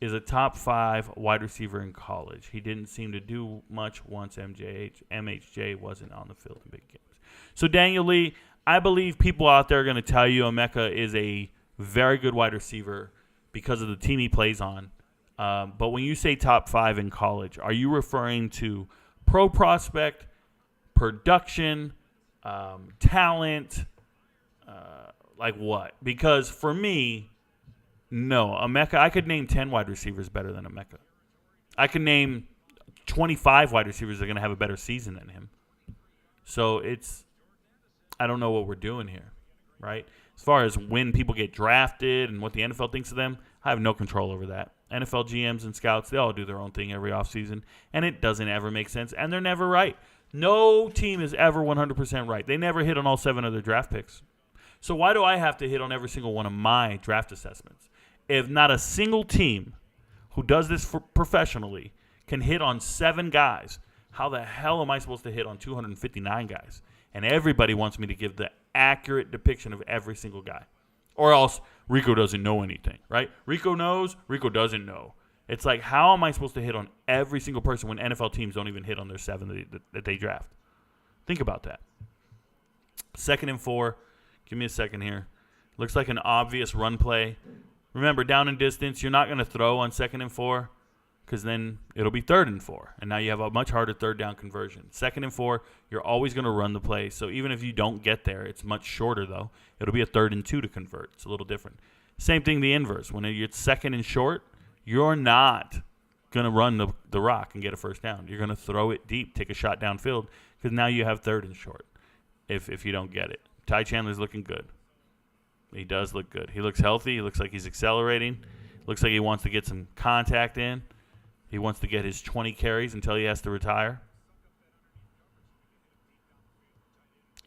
is a top 5 wide receiver in college? He didn't seem to do much once MHJ wasn't on the field in big games. So Daniel Lee, I believe people out there are going to tell you Emeka is a very good wide receiver because of the team he plays on. But when you say top 5 in college, are you referring to pro prospect, production, talent, like what? Because for me, no. Emeka, I could name 10 wide receivers better than Emeka. I could name 25 wide receivers that are going to have a better season than him. So I don't know what we're doing here, right? As far as when people get drafted and what the NFL thinks of them, I have no control over that. NFL GMs and scouts, they all do their own thing every offseason, and it doesn't ever make sense, and they're never right. No team is ever 100% right. They never hit on all 7 of their draft picks. So why do I have to hit on every single one of my draft assessments? If not a single team who does this professionally can hit on 7 guys, how the hell am I supposed to hit on 259 guys? And everybody wants me to give the accurate depiction of every single guy. Or else Rico doesn't know anything, right? Rico knows, Rico doesn't know. It's like, how am I supposed to hit on every single person when NFL teams don't even hit on their 7 that they draft? Think about that. 2nd and 4. Give me a second here. Looks like an obvious run play. Remember, down and distance, you're not going to throw on 2nd and 4 because then it'll be 3rd and 4. And now you have a much harder 3rd down conversion. 2nd and 4, you're always going to run the play. So even if you don't get there, it's much shorter, though. It'll be a 3rd and 2 to convert. It's a little different. Same thing the inverse. When you're 2nd and short, you're not going to run the rock and get a 1st down. You're going to throw it deep, take a shot downfield, because now you have 3rd and short if you don't get it. Ty Chandler's looking good. He does look good. He looks healthy. He looks like he's accelerating. Looks like he wants to get some contact in. He wants to get his 20 carries until he has to retire.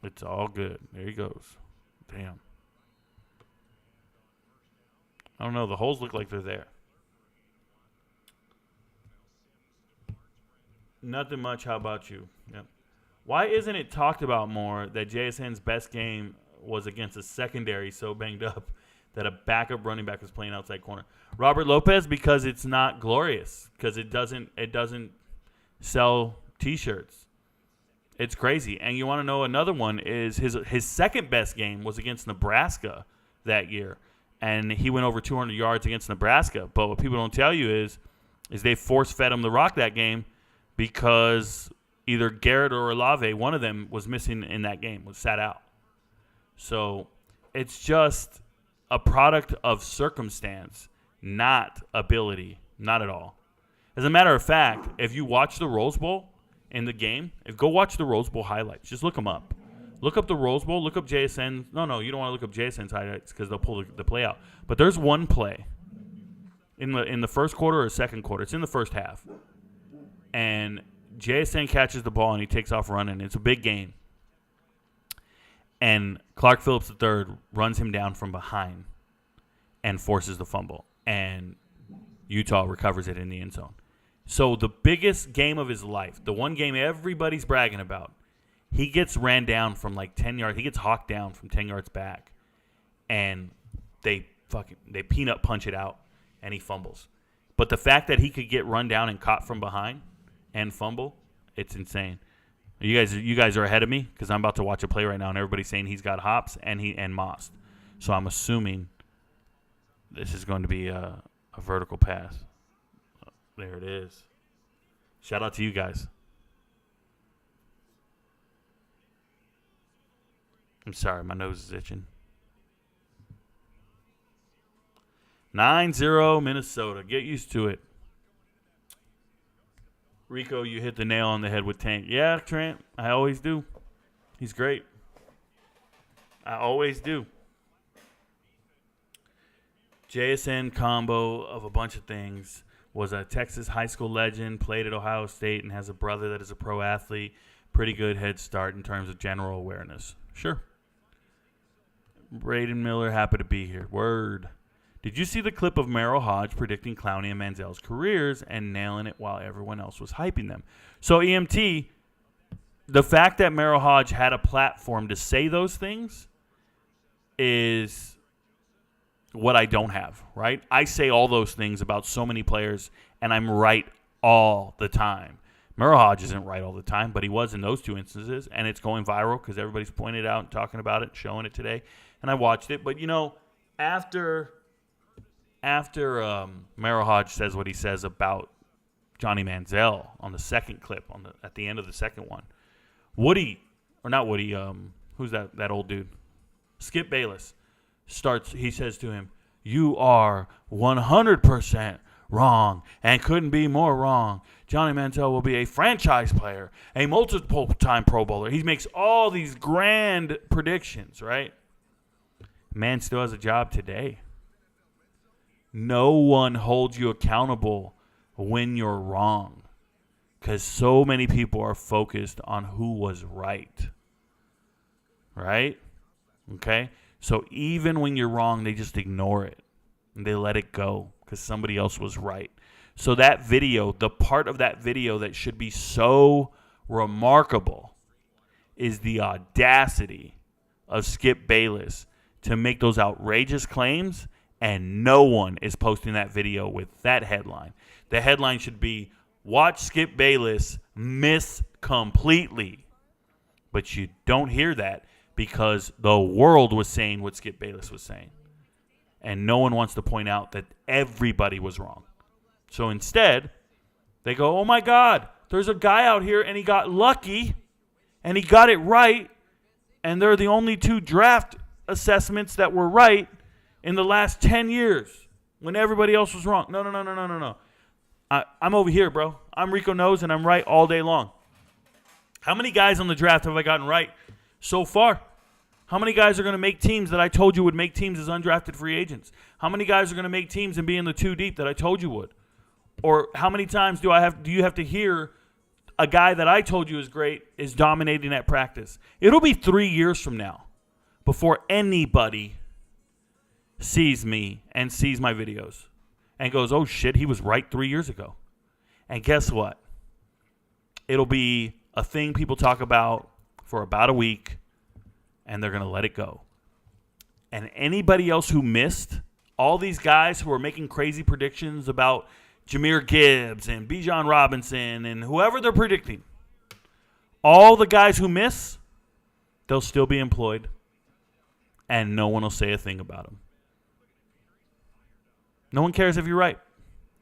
It's all good. There he goes. Damn. I don't know. The holes look like they're there. Nothing much. How about you? Yep. Why isn't it talked about more that JSN's best game was against a secondary so banged up that a backup running back was playing outside corner? Robert Lopez, because it's not glorious, because it doesn't sell T-shirts. It's crazy. And you want to know another one is his second best game was against Nebraska that year, and he went over 200 yards against Nebraska. But what people don't tell you is they force-fed him the rock that game because either Garrett or Olave, one of them was missing in that game, was sat out. So it's just a product of circumstance, not ability, not at all. As a matter of fact, if you watch the Rose Bowl in the game, go watch the Rose Bowl highlights. Just look them up. Look up the Rose Bowl. Look up JSN. No, you don't want to look up JSN's highlights because they'll pull the play out. But there's one play in the first quarter or second quarter. It's in the first half. And JSN catches the ball and he takes off running. It's a big game. And Clark Phillips III runs him down from behind and forces the fumble. And Utah recovers it in the end zone. So the biggest game of his life, the one game everybody's bragging about, he gets ran down from like 10 yards. He gets hawked down from 10 yards back. And they peanut punch it out, and he fumbles. But the fact that he could get run down and caught from behind and fumble, it's insane. You guys are ahead of me because I'm about to watch a play right now, and everybody's saying he's got hops and mossed. So I'm assuming this is going to be a vertical pass. There it is. Shout out to you guys. I'm sorry, my nose is itching. 9-0 Minnesota. Get used to it. Rico, you hit the nail on the head with Tank. Yeah, Trent, I always do. He's great. I always do. JSN combo of a bunch of things. Was a Texas high school legend, played at Ohio State, and has a brother that is a pro athlete. Pretty good head start in terms of general awareness. Sure. Braden Miller, happy to be here. Word. Did you see the clip of Merrill Hodge predicting Clowney and Manziel's careers and nailing it while everyone else was hyping them? So, EMT, the fact that Merrill Hodge had a platform to say those things is what I don't have, right? I say all those things about so many players, and I'm right all the time. Merrill Hodge isn't right all the time, but he was in those two instances, and it's going viral because everybody's pointed out and talking about it, showing it today, and I watched it. But, after Merrill Hodge says what he says about Johnny Manziel on the second clip at the end of the second one, who's that old dude? Skip Bayless he says to him, "You are 100% wrong and couldn't be more wrong. Johnny Manziel will be a franchise player, a multiple-time Pro Bowler." He makes all these grand predictions, right? Man still has a job today. No one holds you accountable when you're wrong because so many people are focused on who was right. Right? Okay? So even when you're wrong, they just ignore it and they let it go because somebody else was right. So that video, the part of that video that should be so remarkable is the audacity of Skip Bayless to make those outrageous claims, and no one is posting that video with that headline. The headline should be, "Watch Skip Bayless miss completely." But you don't hear that because the world was saying what Skip Bayless was saying. And no one wants to point out that everybody was wrong. So instead, they go, "Oh my God, there's a guy out here and he got lucky and he got it right. And they're the only two draft assessments that were right in the last 10 years when everybody else was wrong." No. I'm over here, bro. I'm Rico Knows and I'm right all day long. How many guys on the draft have I gotten right so far? How many guys are going to make teams that I told you would make teams as undrafted free agents? How many guys are going to make teams and be in the 2 deep that I told you would? Or how many times do you have to hear a guy that I told you is great is dominating at practice? It'll be 3 years from now before anybody sees me and sees my videos and goes, "Oh shit, he was right 3 years ago." And guess what? It'll be a thing people talk about for about a week, and they're going to let it go. And anybody else who missed, all these guys who are making crazy predictions about Jahmyr Gibbs and Bijan Robinson and whoever they're predicting, all the guys who miss, they'll still be employed, and no one will say a thing about them. No one cares if you're right.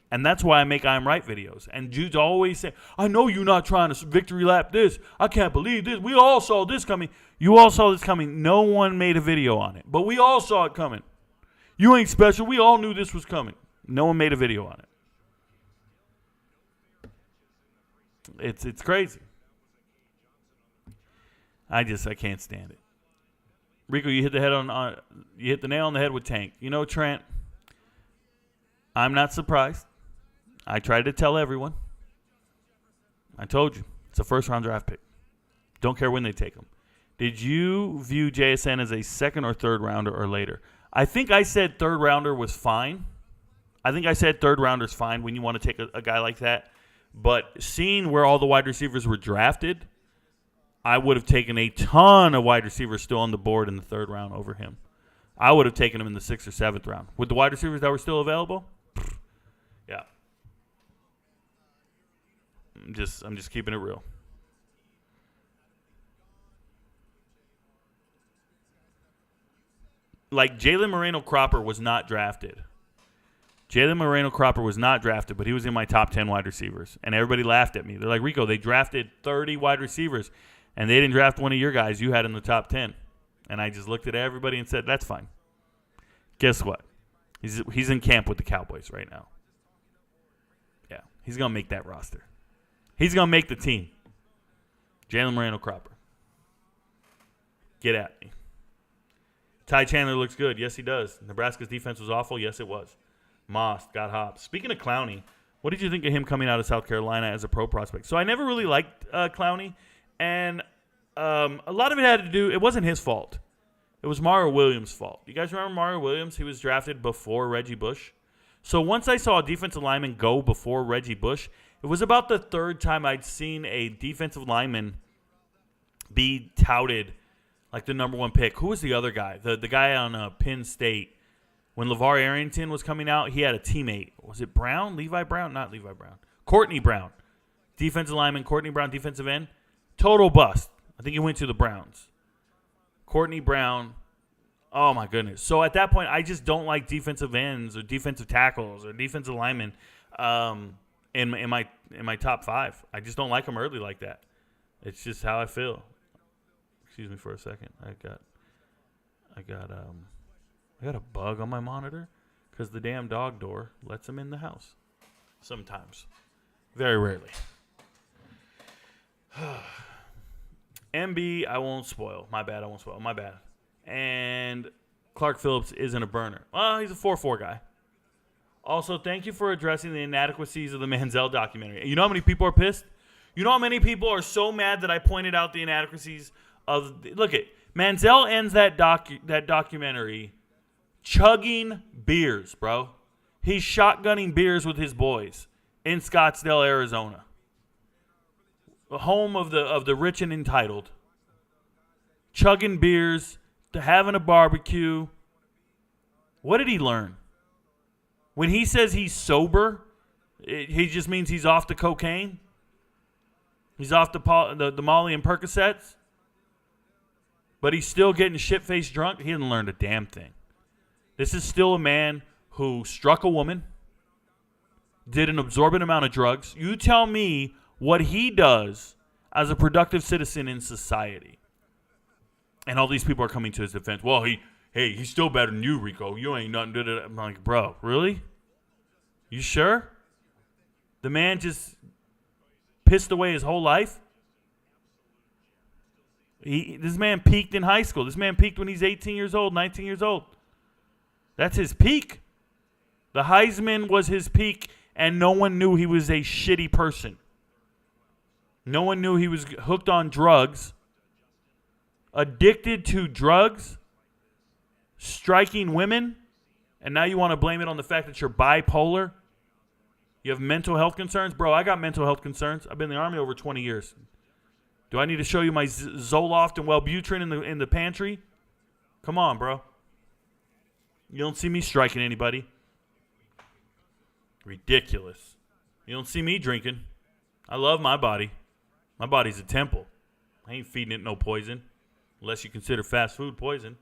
And that's why I make I'm Right videos. And Jude's always saying, "I know you're not trying to victory lap this. I can't believe this. We all saw this coming." You all saw this coming. No one made a video on it. But we all saw it coming. You ain't special. We all knew this was coming. No one made a video on it. It's crazy. I can't stand it. Rico, you hit the nail on the head with Tank. Trent, I'm not surprised. I tried to tell everyone. I told you. It's a first-round draft pick. Don't care when they take him. Did you view JSN as a second or third rounder or later? I think I said third rounder was fine. I think I said third rounder's fine when you want to take a guy like that. But seeing where all the wide receivers were drafted, I would have taken a ton of wide receivers still on the board in the third round over him. I would have taken him in the 6th or 7th round. With the wide receivers that were still available, yeah. I'm just keeping it real. Like, Jalen Moreno-Cropper was not drafted. Jalen Moreno-Cropper was not drafted, but he was in my top 10 wide receivers. And everybody laughed at me. They're like, Rico, they drafted 30 wide receivers, and they didn't draft one of your guys you had in the top 10. And I just looked at everybody and said, that's fine. Guess what? He's in camp with the Cowboys right now. Yeah, he's going to make that roster. He's going to make the team. Jalen Moreno-Cropper. Get at me. Ty Chandler looks good. Yes, he does. Nebraska's defense was awful. Yes, it was. Moss got hopped. Speaking of Clowney, what did you think of him coming out of South Carolina as a pro prospect? So I never really liked Clowney, and a lot of it had to do – it wasn't his fault. It was Mario Williams' fault. You guys remember Mario Williams? He was drafted before Reggie Bush. So once I saw a defensive lineman go before Reggie Bush, it was about the third time I'd seen a defensive lineman be touted like the number one pick. Who was the other guy? The guy on Penn State. When LeVar Arrington was coming out, he had a teammate. Was it Brown? Levi Brown? Not Levi Brown. Courtney Brown. Defensive lineman, Courtney Brown, defensive end. Total bust. I think he went to the Browns. Courtney Brown. Oh, my goodness. So at that point, I just don't like defensive ends or defensive tackles or defensive linemen in my top 5. I just don't like them early like that. It's just how I feel. Excuse me for a second. I got a bug on my monitor because the damn dog door lets him in the house. Sometimes. Very rarely. MB, I won't spoil. My bad, I won't spoil. My bad. And Clark Phillips isn't a burner. Well, he's a 4-4 guy. Also, thank you for addressing the inadequacies of the Manziel documentary. You know how many people are pissed? You know how many people are so mad that I pointed out the inadequacies of – look it. Manziel ends that documentary chugging beers, bro. He's shotgunning beers with his boys in Scottsdale, Arizona. The home of the rich and entitled. Chugging beers, having a barbecue. What did he learn? When he says he's sober, he just means he's off the cocaine. He's off the Molly and Percocets. But he's still getting shit-faced drunk. He hasn't learned a damn thing. This is still a man who struck a woman, did an absorbent amount of drugs. You tell me what he does as a productive citizen in society. And all these people are coming to his defense. Well, he's still better than you, Rico. You ain't nothing. I'm like, bro, really? You sure? The man just pissed away his whole life? This man peaked in high school. This man peaked when he's 18 years old, 19 years old. That's his peak. The Heisman was his peak, and no one knew he was a shitty person. No one knew he was hooked on drugs, addicted to drugs, striking women, and now you want to blame it on the fact that you're bipolar? You have mental health concerns? Bro, I got mental health concerns. I've been in the Army over 20 years. Do I need to show you my Zoloft and Wellbutrin in the pantry? Come on, bro. You don't see me striking anybody. Ridiculous. You don't see me drinking. I love my body. My body's a temple. I ain't feeding it no poison, unless you consider fast food poison.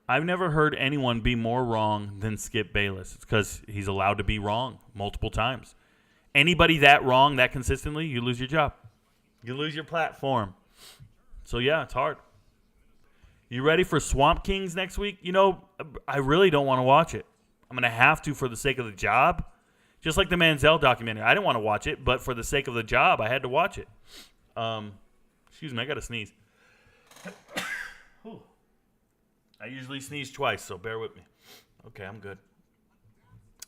I've never heard anyone be more wrong than Skip Bayless. It's because he's allowed to be wrong multiple times. Anybody that wrong that consistently, you lose your job. You lose your platform. So, yeah, it's hard. You ready for Swamp Kings next week? You know, I really don't want to watch it. I'm going to have to for the sake of the job. Just like the Manziel documentary. I didn't want to watch it, but for the sake of the job, I had to watch it. Excuse me, I got to sneeze. I usually sneeze twice, so bear with me. Okay, I'm good.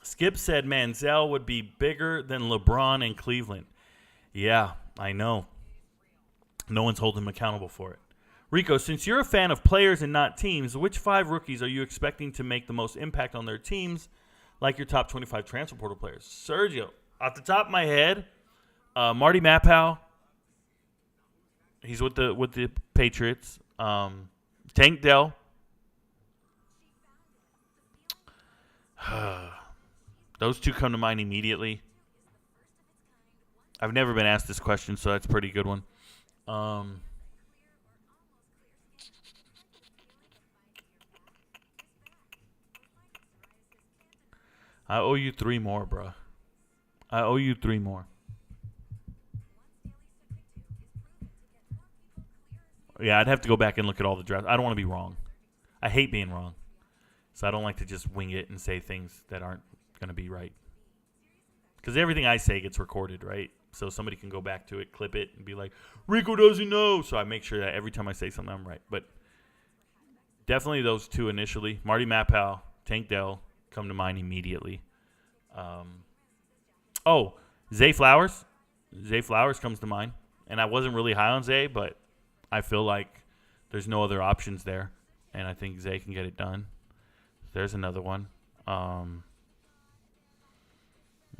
Skip said Manziel would be bigger than LeBron in Cleveland. Yeah, I know. No one's holding him accountable for it. Rico, since you're a fan of players and not teams, which 5 rookies are you expecting to make the most impact on their teams, like your top 25 transfer portal players? Sergio, off the top of my head, Marty Mapow. He's with the Patriots. Tank Dell. Those two come to mind immediately. I've never been asked this question, so that's a pretty good one. I owe you 3 more, bro. I owe you 3 more. Yeah, I'd have to go back and look at all the drafts. I don't want to be wrong. I hate being wrong. So I don't like to just wing it and say things that aren't going to be right. Because everything I say gets recorded, right? So somebody can go back to it, clip it, and be like, Rico doesn't know. So I make sure that every time I say something, I'm right. But definitely those 2 initially. Marty Mappau, Tank Dell come to mind immediately. Zay Flowers. Zay Flowers comes to mind. And I wasn't really high on Zay, but I feel like there's no other options there. And I think Zay can get it done. There's another one. None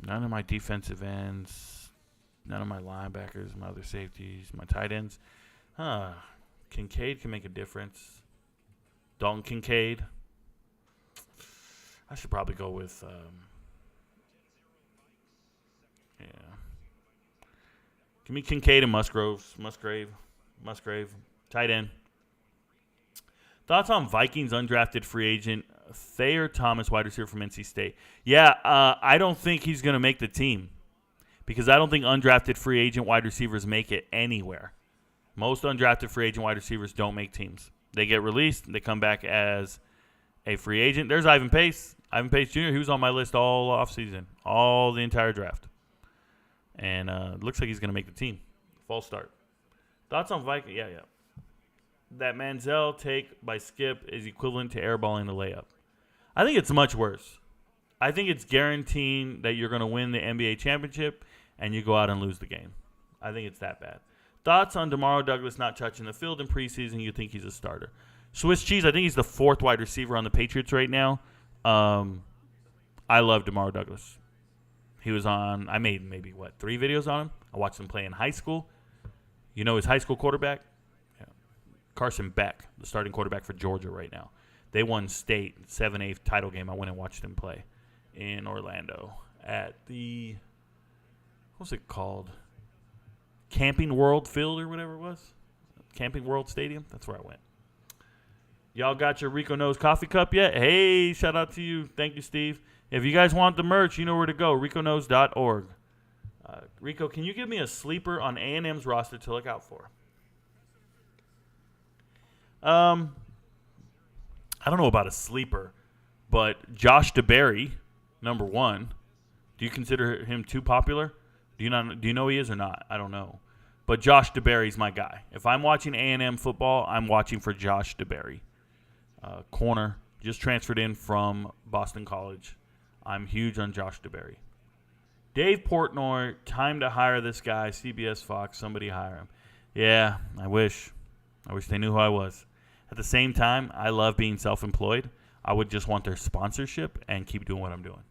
of my defensive ends, none of my linebackers, my other safeties, my tight ends. Kincaid can make a difference. Dalton Kincaid. I should probably go with, Give me Kincaid and Musgrave. Tight end. Thoughts on Vikings undrafted free agent Thayer Thomas, wide receiver from NC State? Yeah, I don't think he's going to make the team because I don't think undrafted free agent wide receivers make it anywhere. Most undrafted free agent wide receivers don't make teams. They get released. They come back as a free agent. There's Ivan Pace. Ivan Pace Jr., he was on my list all offseason, all the entire draft. And looks like he's going to make the team. False start. Thoughts on Vikings? Yeah. That Manziel take by Skip is equivalent to airballing the layup. I think it's much worse. I think it's guaranteeing that you're going to win the NBA championship and you go out and lose the game. I think it's that bad. Thoughts on DeMario Douglas not touching the field in preseason? You think he's a starter. Swiss Cheese, I think he's the 4th wide receiver on the Patriots right now. I love DeMario Douglas. He was on, I made maybe, 3 videos on him. I watched him play in high school. You know his high school quarterback? Yeah. Carson Beck, the starting quarterback for Georgia right now. They won state 7-8 title game. I went and watched him play in Orlando at the, what's it called? Camping World Field or whatever it was. Camping World Stadium. That's where I went. Y'all got your Rico Knows coffee cup yet? Hey, shout out to you. Thank you, Steve. If you guys want the merch, you know where to go, ricoknows.org. Rico, can you give me a sleeper on A&M's roster to look out for? I don't know about a sleeper, but Josh DeBerry, number 1. Do you consider him too popular? Do you know who he is or not? I don't know. But Josh DeBerry's my guy. If I'm watching A&M football, I'm watching for Josh DeBerry. Corner, just transferred in from Boston College. I'm huge on Josh DeBerry. Dave Portnoy, time to hire this guy. CBS Fox, somebody hire him. Yeah, I wish they knew who I was. At the same time, I love being self-employed. I would just want their sponsorship and keep doing what I'm doing.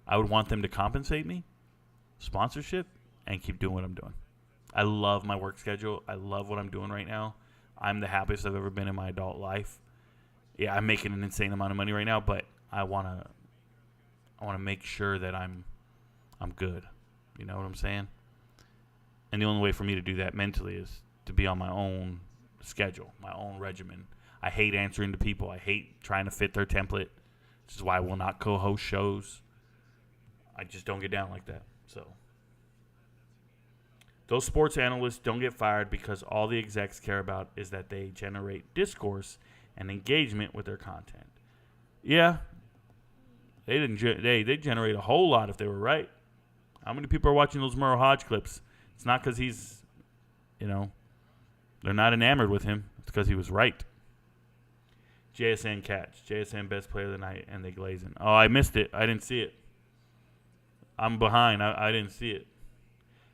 I would want them to compensate me, sponsorship, and keep doing what I'm doing. I love my work schedule. I love what I'm doing right now. I'm the happiest I've ever been in my adult life. Yeah, I'm making an insane amount of money right now, but I want to make sure that I'm good. You know what I'm saying? And the only way for me to do that mentally is to be on my own schedule, my own regimen. I hate answering to people. I hate trying to fit their template. This is why I will not co-host shows. I just don't get down like that. So those sports analysts don't get fired because all the execs care about is that they generate discourse and engagement with their content. Yeah, they'd generate a whole lot if they were right. How many people are watching those Merle Hodge clips? It's not because he's, they're not enamored with him. It's because he was right. JSN catch. JSN best player of the night, and they glazing. Oh, I missed it. I didn't see it. I'm behind. I didn't see it.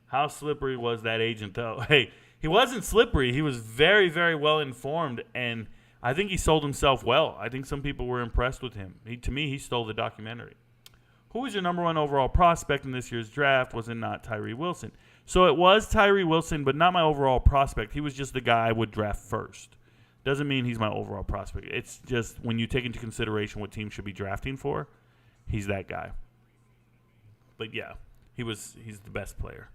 How slippery was that agent, though? Hey, he wasn't slippery. He was very, very well informed, and I think he sold himself well. I think some people were impressed with him. To me, he stole the documentary. Who was your number 1 overall prospect in this year's draft? Was it not Tyree Wilson? So it was Tyree Wilson, but not my overall prospect. He was just the guy I would draft first. Doesn't mean he's my overall prospect. It's just when you take into consideration what teams should be drafting for, he's that guy. But yeah, he's the best player.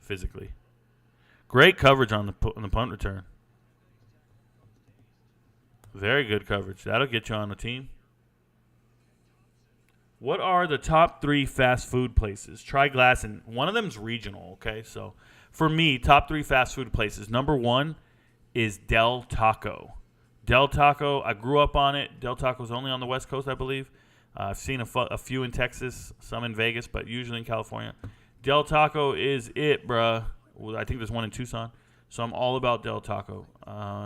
physically. Great coverage on the punt return. Very good coverage. That'll get you on the team. What are the top 3 fast food places? Try Glasson. One of them is regional, okay? So for me, top 3 fast food places. Number 1 is Del Taco. Del Taco, I grew up on it. Del Taco is only on the West Coast, I believe. I've seen a few in Texas, some in Vegas, but usually in California. Del Taco is it, bruh. Well, I think there's one in Tucson. So I'm all about Del Taco.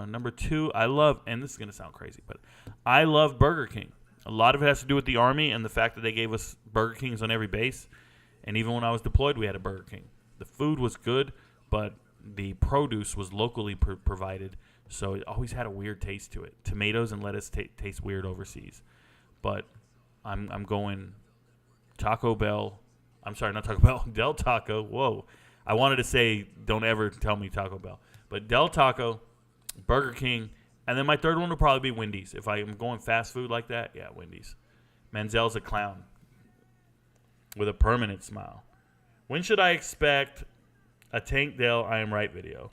Number 2, I love, and this is going to sound crazy, but I love Burger King. A lot of it has to do with the Army and the fact that they gave us Burger Kings on every base. And even when I was deployed, we had a Burger King. The food was good, but the produce was locally provided. So it always had a weird taste to it. Tomatoes and lettuce taste weird overseas. But I'm going Taco Bell. I'm sorry, not Taco Bell. Del Taco. Whoa. I wanted to say don't ever tell me Taco Bell. But Del Taco, Burger King, and then my third one would probably be Wendy's. If I'm going fast food like that, yeah, Wendy's. Manziel's a clown with a permanent smile. When should I expect a Tank Dell I Am Right video?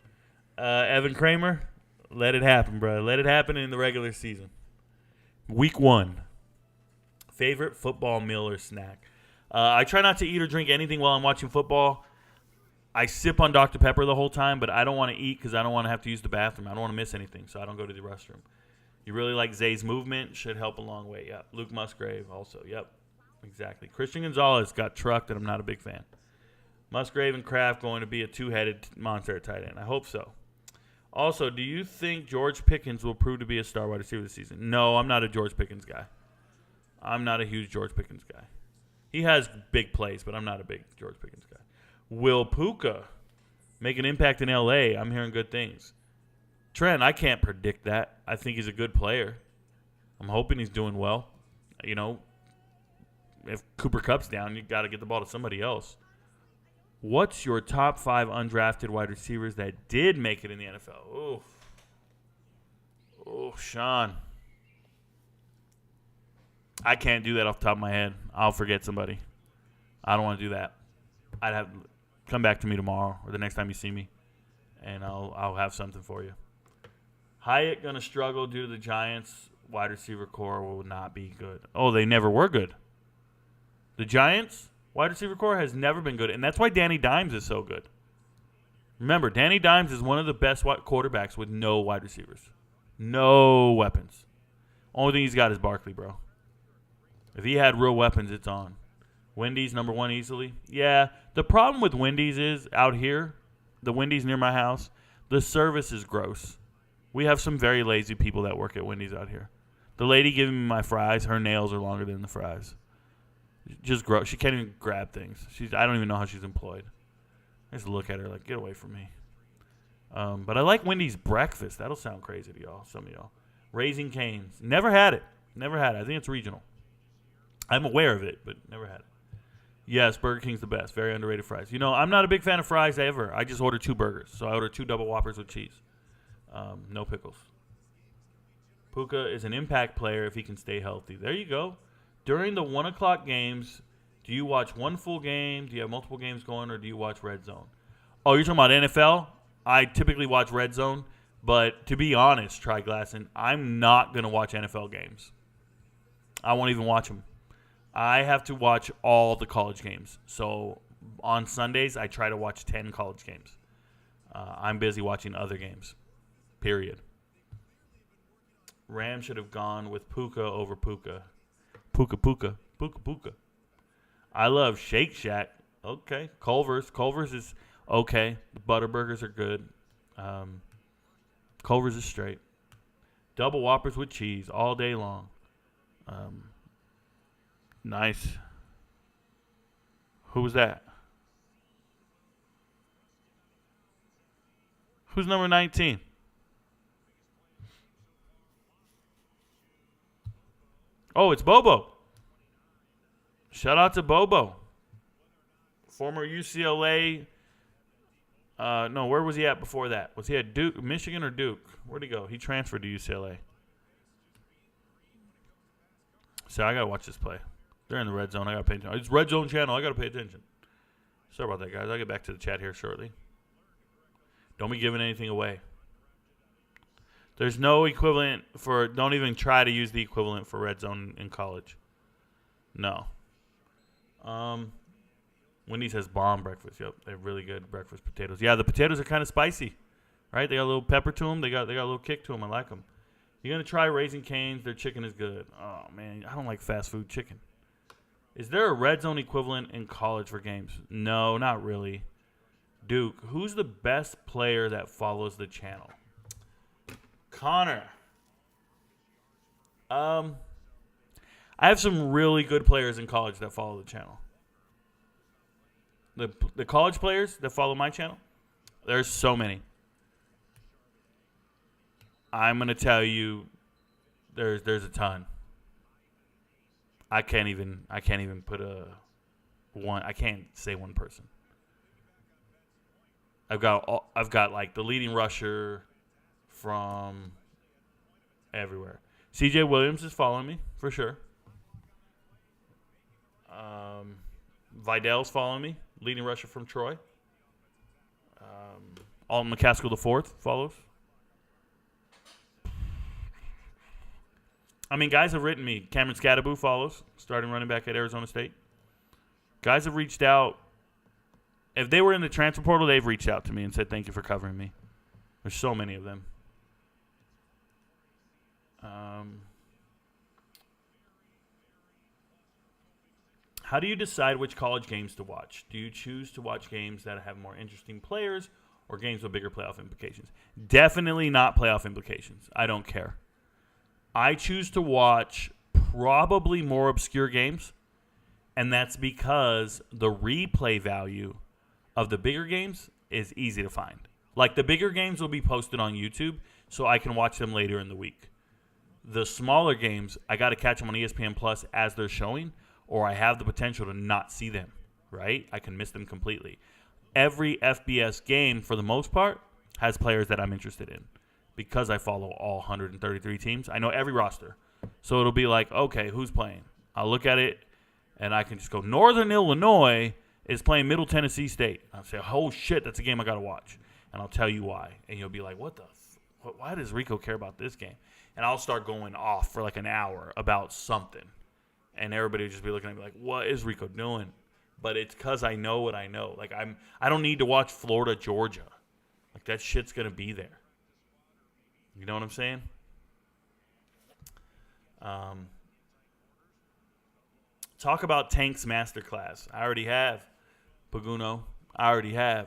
Evan Kramer, let it happen, bro. Let it happen in the regular season. Week 1. Favorite football meal or snack? I try not to eat or drink anything while I'm watching football. I sip on Dr. Pepper the whole time, but I don't want to eat because I don't want to have to use the bathroom. I don't want to miss anything, so I don't go to the restroom. You really like Zay's movement? Should help a long way. Yep. Luke Musgrave also. Yep. Exactly. Christian Gonzalez got trucked, and I'm not a big fan. Musgrave and Kraft going to be a 2-headed monster at tight end. I hope so. Also, do you think George Pickens will prove to be a star wide receiver this season? No, I'm not a George Pickens guy. I'm not a huge George Pickens guy. He has big plays, but I'm not a big George Pickens guy. Will Puka make an impact in L.A.? I'm hearing good things. Trent, I can't predict that. I think he's a good player. I'm hoping he's doing well. You know, if Cooper Kupp's down, you got to get the ball to somebody else. What's your top 5 undrafted wide receivers that did make it in the NFL? Oh, Sean. I can't do that off the top of my head. I'll forget somebody. I don't want to do that. I'd have come back to me tomorrow or the next time you see me, and I'll have something for you. Hyatt going to struggle due to the Giants' wide receiver core will not be good. Oh, they never were good. The Giants' wide receiver core has never been good, and that's why Danny Dimes is so good. Remember, Danny Dimes is one of the best quarterbacks with no wide receivers. No weapons. Only thing he's got is Barkley, bro. If he had real weapons, it's on. Wendy's number 1 easily. Yeah, the problem with Wendy's is out here, the Wendy's near my house, the service is gross. We have some very lazy people that work at Wendy's out here. The lady giving me my fries, her nails are longer than the fries. Just gross. She can't even grab things. I don't even know how she's employed. I just look at her like, get away from me. But I like Wendy's breakfast. That'll sound crazy to y'all, some of y'all. Raising Cane's. Never had it. Never had it. I think it's regional. I'm aware of it, but never had it. Yes, Burger King's the best. Very underrated fries. You know, I'm not a big fan of fries ever. I just order 2 burgers. So I order 2 double Whoppers with cheese. No pickles. Puka is an impact player if he can stay healthy. There you go. During the 1 o'clock games, do you watch one full game? Do you have multiple games going, or do you watch Red Zone? Oh, you're talking about NFL? I typically watch Red Zone. But to be honest, Try Glasson, I'm not going to watch NFL games. I won't even watch them. I have to watch all the college games. So on Sundays, I try to watch 10 college games. I'm busy watching other games, period. Rams should have gone with Puka over Puka. Puka. I love Shake Shack. Okay. Culver's is okay. The Butterburgers are good. Culver's is straight. Double Whoppers with cheese all day long. Nice. Who was that? Who's number 19? Oh, it's Bobo. Shout out to Bobo. Former UCLA. No, where was he at before that? Was he at Duke, Michigan or Duke? Where'd he go? He transferred to UCLA. So I got to watch this play. They're in the red zone. I got to pay attention. It's Red Zone channel. I got to pay attention. Sorry about that, guys. I'll get back to the chat here shortly. Don't be giving anything away. There's no equivalent for – don't even try to use the equivalent for red zone in college. No. Wendy's has bomb breakfast. Yep, they have really good breakfast potatoes. Yeah, the potatoes are kind of spicy, right? They got a little pepper to them. They got a little kick to them. I like them. You're going to try Raising Cane's. Their chicken is good. Oh, man, I don't like fast food chicken. Is there a red zone equivalent in college for games? No, not really. Duke, who's the best player that follows the channel? Connor. I have some really good players in college that follow the channel. The college players that follow my channel, there's so many. I'm going to tell you there's a ton. I can't even put I can't say one person. I've got like the leading rusher from everywhere. CJ Williams is following me for sure. Vidal's following me, leading rusher from Troy. Alton McCaskill IV follows. I mean, guys have written me. Cameron Scadaboo follows, starting running back at Arizona State. Guys have reached out. If they were in the transfer portal, they've reached out to me and said, thank you for covering me. There's so many of them. How do you decide which college games to watch? Do you choose to watch games that have more interesting players or games with bigger playoff implications? Definitely not playoff implications. I don't care. I choose to watch probably more obscure games, and that's because the replay value of the bigger games is easy to find. Like, the bigger games will be posted on YouTube, so I can watch them later in the week. The smaller games, I got to catch them on ESPN Plus as they're showing, or I have the potential to not see them, right? I can miss them completely. Every FBS game, for the most part, has players that I'm interested in because I follow all 133 teams. I know every roster. So it'll be like, okay, who's playing? I'll look at it, and I can just go, Northern Illinois is playing Middle Tennessee State. I'll say, oh, shit, that's a game I got to watch. And I'll tell you why. And you'll be like, why does Rico care about this game? And I'll start going off for like an hour about something. And everybody will just be looking at me like, what is Rico doing? But it's because I know what I know. Like, I don't need to watch Florida, Georgia. Like, that shit's going to be there. You know what I'm saying? Talk about Tank's masterclass. I already have Paguno. I already have.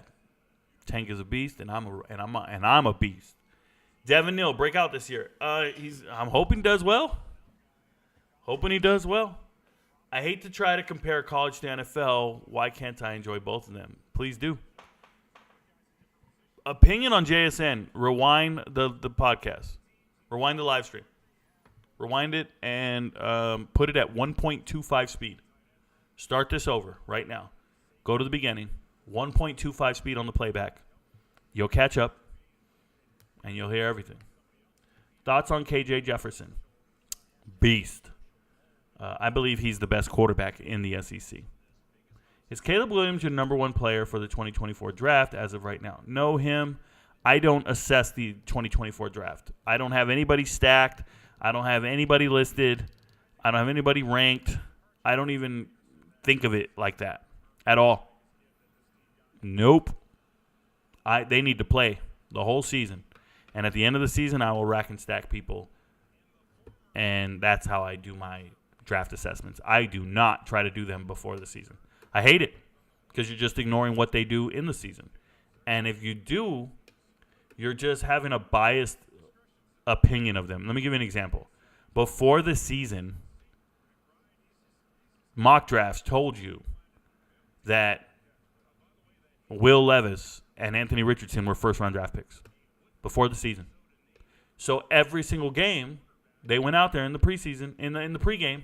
Tank is a beast, and I'm a beast. Devin Neal, break out this year. I'm hoping he does well. Hoping he does well. I hate to try to compare college to NFL. Why can't I enjoy both of them? Please do. Opinion on JSN. Rewind the podcast. Rewind the live stream. Rewind it and put it at 1.25 speed. Start this over right now. Go to the beginning. 1.25 speed on the playback. You'll catch up, and you'll hear everything. Thoughts on KJ Jefferson? Beast. I believe he's the best quarterback in the SEC. Is Caleb Williams your number one player for the 2024 draft as of right now? Know him. I don't assess the 2024 draft. I don't have anybody stacked. I don't have anybody listed. I don't have anybody ranked. I don't even think of it like that at all. Nope. They need to play the whole season. And at the end of the season, I will rack and stack people. And that's how I do my draft assessments. I do not try to do them before the season. I hate it because you're just ignoring what they do in the season. And if you do, you're just having a biased opinion of them. Let me give you an example. Before the season, mock drafts told you that Will Levis and Anthony Richardson were first-round draft picks before the season. So every single game, they went out there in the preseason, in the pregame,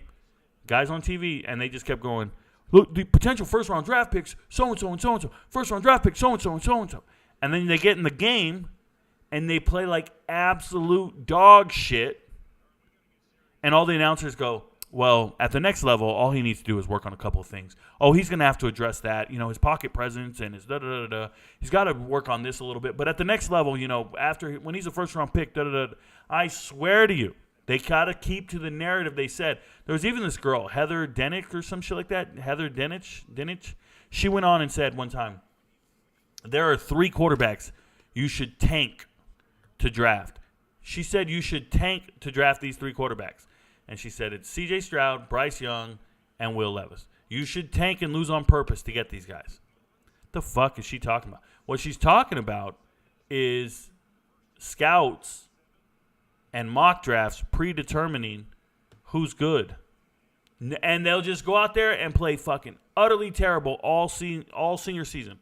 guys on TV, and they just kept going, look, the potential first-round draft picks, so-and-so and so-and-so, first-round draft picks, so-and-so and so-and-so. And then they get in the game, and they play like absolute dog shit, and all the announcers go, Well, at the next level, all he needs to do is work on a couple of things. Oh, he's going to have to address that, his pocket presence and his da-da-da-da. He's got to work on this a little bit. But at the next level, when he's a first-round pick, da-da-da, I swear to you, they got to keep to the narrative they said. There was even this girl, Heather Dinich or some shit like that. Heather Dinich. She went on and said one time, there are 3 quarterbacks you should tank to draft. She said you should tank to draft these 3 quarterbacks. And she said it's C.J. Stroud, Bryce Young, and Will Levis. You should tank and lose on purpose to get these guys. What the fuck is she talking about? What she's talking about is scouts and mock drafts predetermining who's good. And they'll just go out there and play fucking utterly terrible all senior season.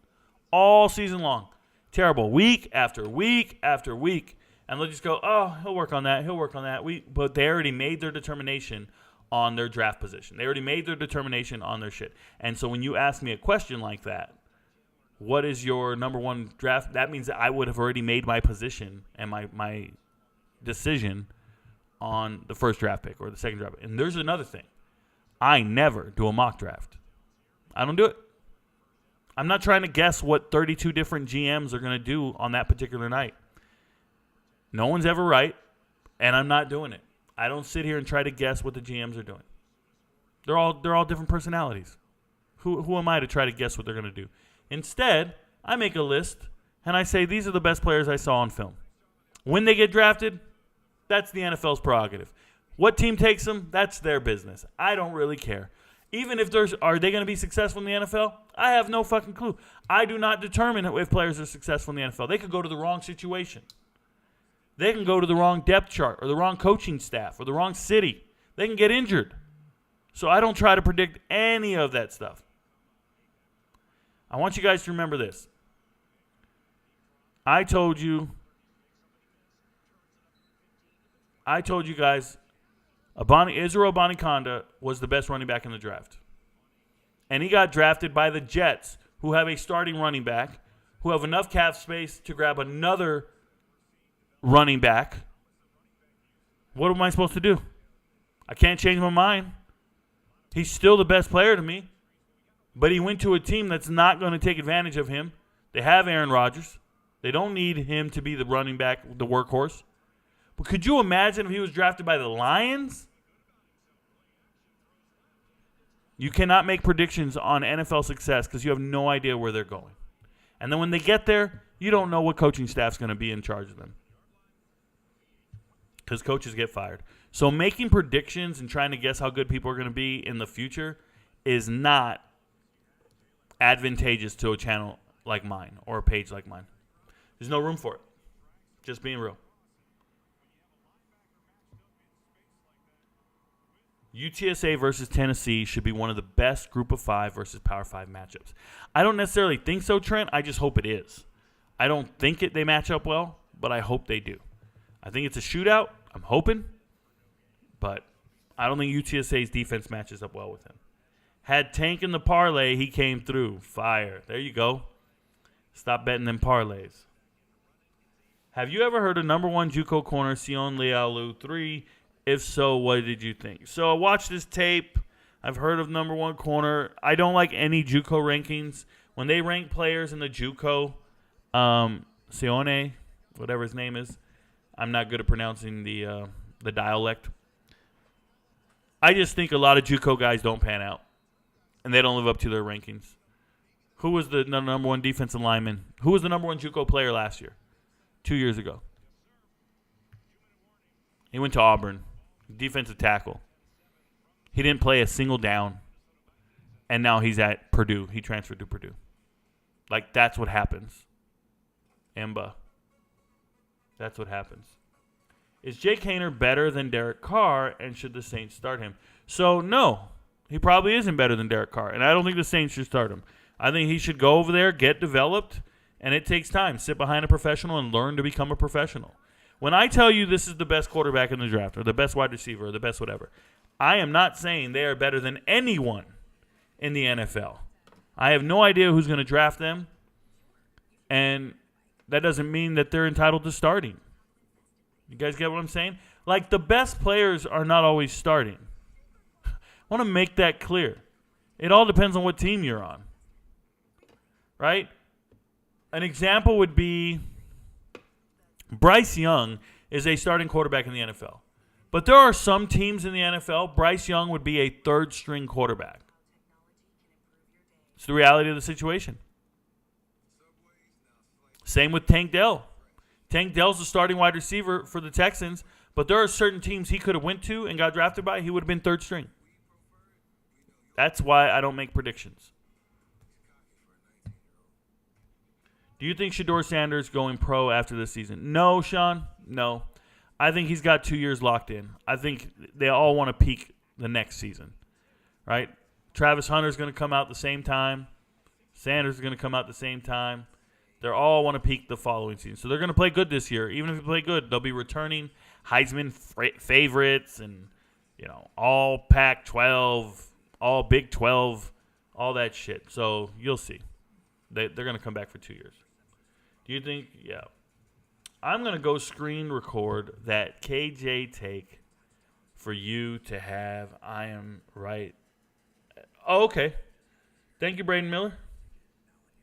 All season long. Terrible. Week after week after week. And they'll just go, oh, he'll work on that. He'll work on that. But they already made their determination on their draft position. They already made their determination on their shit. And so when you ask me a question like that, what is your number one draft? That means that I would have already made my position and my decision on the first draft pick or the second draft pick. And there's another thing. I never do a mock draft. I don't do it. I'm not trying to guess what 32 different GMs are going to do on that particular night. No one's ever right, and I'm not doing it. I don't sit here and try to guess what the GMs are doing. They're all different personalities. Who am I to try to guess what they're going to do? Instead, I make a list, and I say these are the best players I saw on film. When they get drafted, that's the NFL's prerogative. What team takes them, that's their business. I don't really care. Even if are they going to be successful in the NFL? I have no fucking clue. I do not determine if players are successful in the NFL. They could go to the wrong situation. They can go to the wrong depth chart or the wrong coaching staff or the wrong city. They can get injured. So I don't try to predict any of that stuff. I want you guys to remember this. I told you guys Israel Abanikanda was the best running back in the draft. And he got drafted by the Jets, who have a starting running back, who have enough cap space to grab another running back. What am I supposed to do? I can't change my mind. He's still the best player to me. But he went to a team that's not going to take advantage of him. They have Aaron Rodgers. They don't need him to be the running back, the workhorse. But could you imagine if he was drafted by the Lions? You cannot make predictions on NFL success because you have no idea where they're going. And then when they get there, you don't know what coaching staff's going to be in charge of them. Because coaches get fired. So making predictions and trying to guess how good people are going to be in the future is not advantageous to a channel like mine or a page like mine. There's no room for it. Just being real. UTSA versus Tennessee should be one of the best Group of 5 versus Power 5 matchups. I don't necessarily think so, Trent. I just hope it is. I don't think they match up well, but I hope they do. I think it's a shootout. I'm hoping. But I don't think UTSA's defense matches up well with him. Had Tank in the parlay, he came through. Fire. There you go. Stop betting them parlays. Have you ever heard of number 1 JUCO corner Sion Lealu 3? If so, what did you think? So I watched this tape. I've heard of number 1 corner. I don't like any JUCO rankings. When they rank players in the JUCO, Sione, whatever his name is, I'm not good at pronouncing the dialect. I just think a lot of JUCO guys don't pan out, and they don't live up to their rankings. Who was the number 1 defensive lineman? Who was the number 1 JUCO player last year? 2 years ago. He went to Auburn. Defensive tackle. He didn't play a single down. And now he's at Purdue. He transferred to Purdue. Like, that's what happens. Emba. That's what happens. Is Jake Haener better than Derek Carr, and should the Saints start him? So, no. He probably isn't better than Derek Carr, and I don't think the Saints should start him. I think he should go over there, get developed, and it takes time. Sit behind a professional and learn to become a professional. When I tell you this is the best quarterback in the draft or the best wide receiver or the best whatever, I am not saying they are better than anyone in the NFL. I have no idea who's going to draft them, and that doesn't mean that they're entitled to starting. You guys get what I'm saying? Like, the best players are not always starting. I want to make that clear. It all depends on what team you're on, right? An example would be Bryce Young is a starting quarterback in the NFL. But there are some teams in the NFL, Bryce Young would be a third-string quarterback. It's the reality of the situation. Same with Tank Dell. Tank Dell's the starting wide receiver for the Texans, but there are certain teams he could have went to and got drafted by, he would have been third string. That's why I don't make predictions. Do you think Shedeur Sanders going pro after this season? No, Sean. No. I think he's got 2 years locked in. I think they all want to peak the next season, right? Travis Hunter's going to come out the same time. Sanders is going to come out the same time. They all want to peak the following season. So they're going to play good this year. Even if they play good, they'll be returning Heisman favorites and, all Pac-12, all Big 12, all that shit. So you'll see. They're going to come back for 2 years. Do you think? Yeah. I'm going to go screen record that KJ take for you to have. I am right. Oh, okay. Thank you, Braden Miller.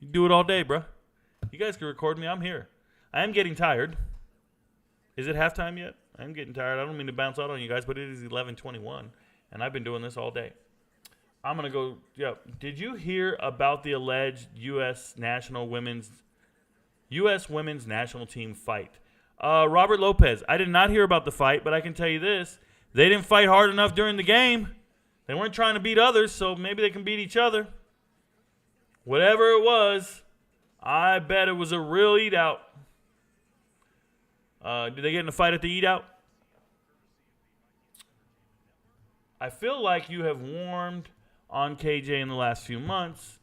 You do it all day, bro. You guys can record me. I'm here. I am getting tired. Is it halftime yet? I'm getting tired. I don't mean to bounce out on you guys, but it is 11:21, and I've been doing this all day. I'm going to go. Yeah. Did you hear about the alleged U.S. women's national team fight? Robert Lopez. I did not hear about the fight, but I can tell you this. They didn't fight hard enough during the game. They weren't trying to beat others, so maybe they can beat each other. Whatever it was, I bet it was a real eat-out. Did they get in a fight at the eat-out? I feel like you have warmed on KJ in the last few months,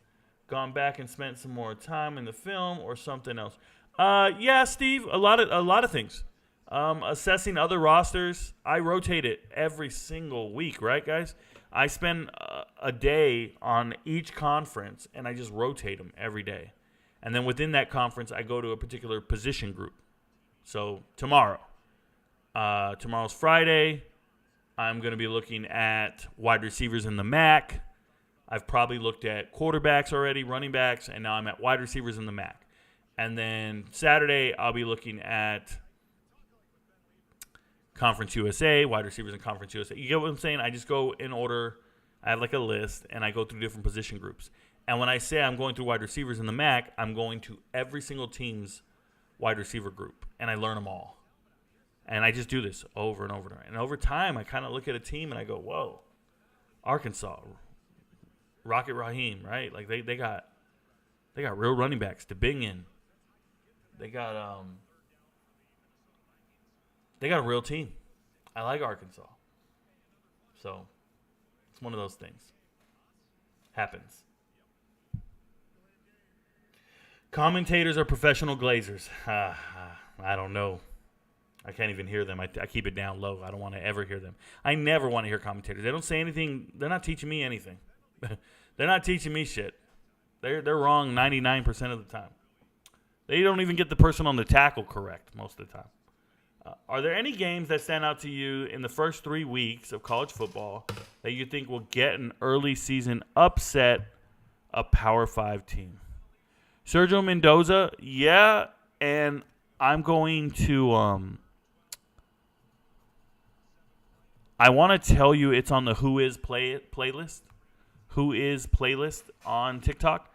gone back and spent some more time in the film or something else. Yeah, Steve, a lot of things. Assessing other rosters, I rotate it every single week, right, guys? I spend a day on each conference, and I just rotate them every day. And then within that conference, I go to a particular position group. So tomorrow's Friday. I'm going to be looking at wide receivers in the MAC. I've probably looked at quarterbacks already, running backs, and now I'm at wide receivers in the MAC. And then Saturday, I'll be looking at Conference USA, wide receivers in Conference USA. You get what I'm saying? I just go in order. I have like a list, and I go through different position groups. And when I say I'm going through wide receivers in the MAC, I'm going to every single team's wide receiver group, and I learn them all. And I just do this over and over and over. And over time, I kind of look at a team, and I go, whoa, Arkansas, Rocket Raheem, right? Like they got real running backs, DeBingen. They got a real team. I like Arkansas. So it's one of those things. Happens. Commentators are professional glazers. I don't know. I can't even hear them. I keep it down low. I don't want to ever hear them. I never want to hear commentators. They don't say anything. They're not teaching me anything. They're not teaching me shit. They're wrong 99% of the time. They don't even get the person on the tackle correct most of the time. Are there any games that stand out to you in the first 3 weeks of college football that you think will get an early season upset a Power 5 team? Sergio Mendoza, yeah, and I'm going to I want to tell you it's on the Who Is playlist. Who Is playlist on TikTok.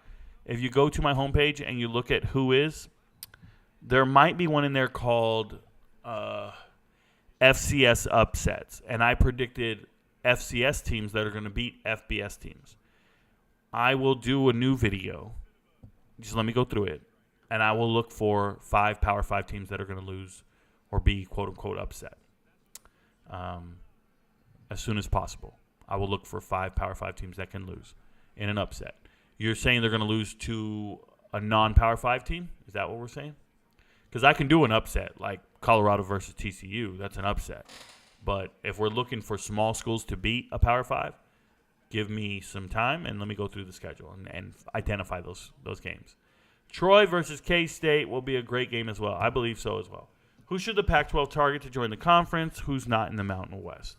If you go to my homepage and you look at Who Is, there might be one in there called FCS upsets. And I predicted FCS teams that are going to beat FBS teams. I will do a new video. Just let me go through it. And I will look for 5 Power 5 teams that are going to lose or be quote-unquote upset as soon as possible. I will look for 5 Power 5 teams that can lose in an upset. You're saying they're going to lose to a non-Power 5 team? Is that what we're saying? Because I can do an upset, like Colorado versus TCU. That's an upset. But if we're looking for small schools to beat a Power 5, give me some time and let me go through the schedule and identify those games. Troy versus K-State will be a great game as well. I believe so as well. Who should the Pac-12 target to join the conference? Who's not in the Mountain West?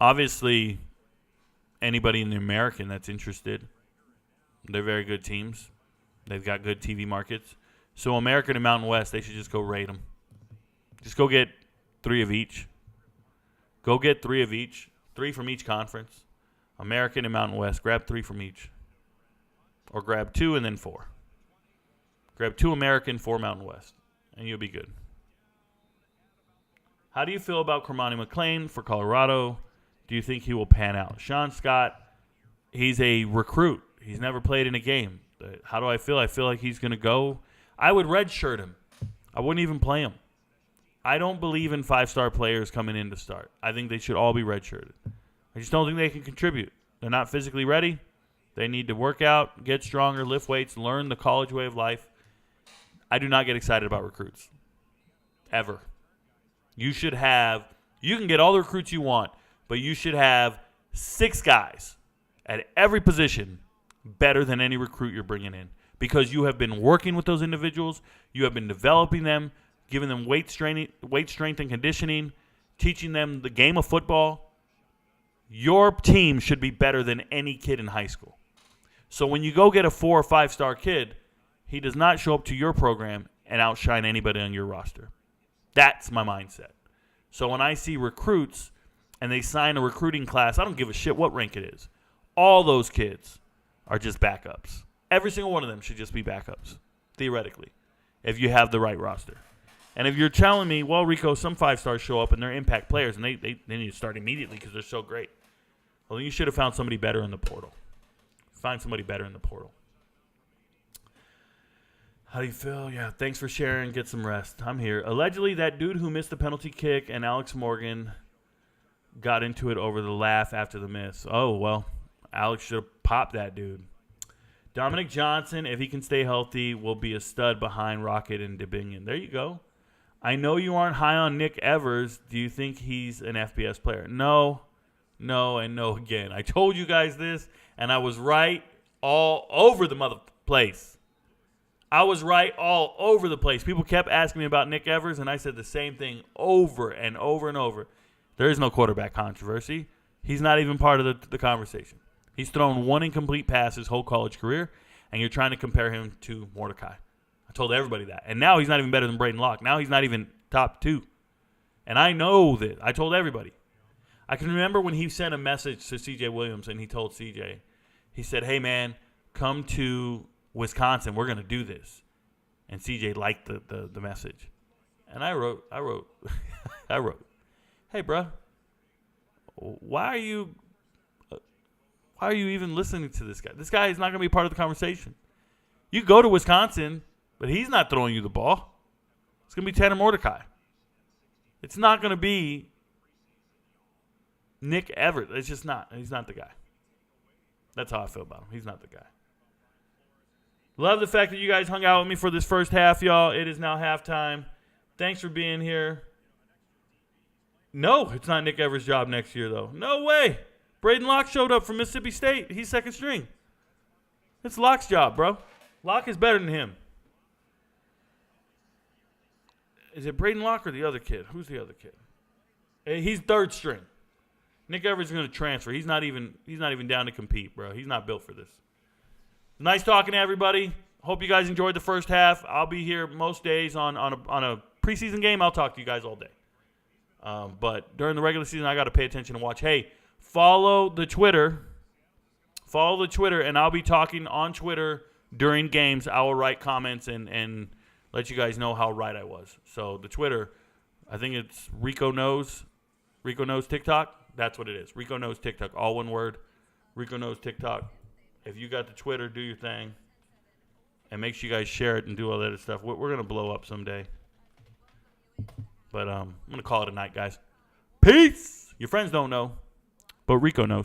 Obviously, anybody in the American that's interested, they're very good teams. They've got good TV markets. So American and Mountain West, they should just go rate them. Just go get 3 of each. Go get 3 of each. 3 from each conference. American and Mountain West. Grab 3 from each. Or grab 2 and then 4. Grab 2 American, 4 Mountain West. And you'll be good. How do you feel about Cormani McClain for Colorado? Do you think he will pan out? Sean Scott, he's a recruit. He's never played in a game. How do I feel? I feel like he's going to go. I would redshirt him. I wouldn't even play him. I don't believe in 5-star players coming in to start. I think they should all be redshirted. I just don't think they can contribute. They're not physically ready. They need to work out, get stronger, lift weights, learn the college way of life. I do not get excited about recruits. Ever. You can get all the recruits you want, but you should have 6 guys at every position better than any recruit you're bringing in, because you have been working with those individuals, you have been developing them, giving them weight strength and conditioning, teaching them the game of football. Your team should be better than any kid in high school. So when you go get a 4 or 5-star kid, he does not show up to your program and outshine anybody on your roster. That's my mindset. So when I see recruits and they sign a recruiting class, I don't give a shit what rank it is. All those kids are just backups. Every single one of them should just be backups, theoretically, if you have the right roster. And if you're telling me, well, Rico, some 5-stars show up and they're impact players and they need to start immediately because they're so great, well, then you should have found somebody better in the portal. Find somebody better in the portal. How do you feel? Yeah, thanks for sharing. Get some rest. I'm here. Allegedly, that dude who missed the penalty kick and Alex Morgan got into it over the laugh after the miss. Oh, well, Alex should have popped that dude. Dominic Johnson, if he can stay healthy, will be a stud behind Rocket and DeBinion. There you go. I know you aren't high on Nick Evers. Do you think he's an FBS player? No, and no again. I told you guys this, and I was right all over the mother place. I was right all over the place. People kept asking me about Nick Evers, and I said the same thing over and over and over. There is no quarterback controversy. He's not even part of the conversation. He's thrown 1 incomplete pass his whole college career, and you're trying to compare him to Mordecai. I told everybody that. And now he's not even better than Braden Locke. Now he's not even top 2. And I know that. I told everybody. I can remember when he sent a message to C.J. Williams, and he told C.J., he said, hey, man, come to Wisconsin. We're going to do this. And C.J. liked the message. And I wrote, hey, bro, why are you even listening to this guy? This guy is not going to be part of the conversation. You go to Wisconsin, but he's not throwing you the ball. It's going to be Tanner Mordecai. It's not going to be Nick Everett. It's just not. He's not the guy. That's how I feel about him. He's not the guy. Love the fact that you guys hung out with me for this first half, y'all. It is now halftime. Thanks for being here. No, it's not Nick Everett's job next year, though. No way. Braden Locke showed up from Mississippi State. He's second string. It's Locke's job, bro. Locke is better than him. Is it Braden Locke or the other kid? Who's the other kid? He's third string. Nick Everett's going to transfer. He's not even down to compete, bro. He's not built for this. Nice talking to everybody. Hope you guys enjoyed the first half. I'll be here most days on a preseason game. I'll talk to you guys all day. But during the regular season, I got to pay attention and watch. Hey, follow the Twitter. Follow the Twitter, and I'll be talking on Twitter during games. I will write comments and let you guys know how right I was. So the Twitter, I think it's Rico Knows TikTok. That's what it is. Rico Knows TikTok. All one word. Rico Knows TikTok. If you got the Twitter, do your thing. And make sure you guys share it and do all that other stuff. We're going to blow up someday. But I'm going to call it a night, guys. Peace. Your friends don't know, but Rico knows.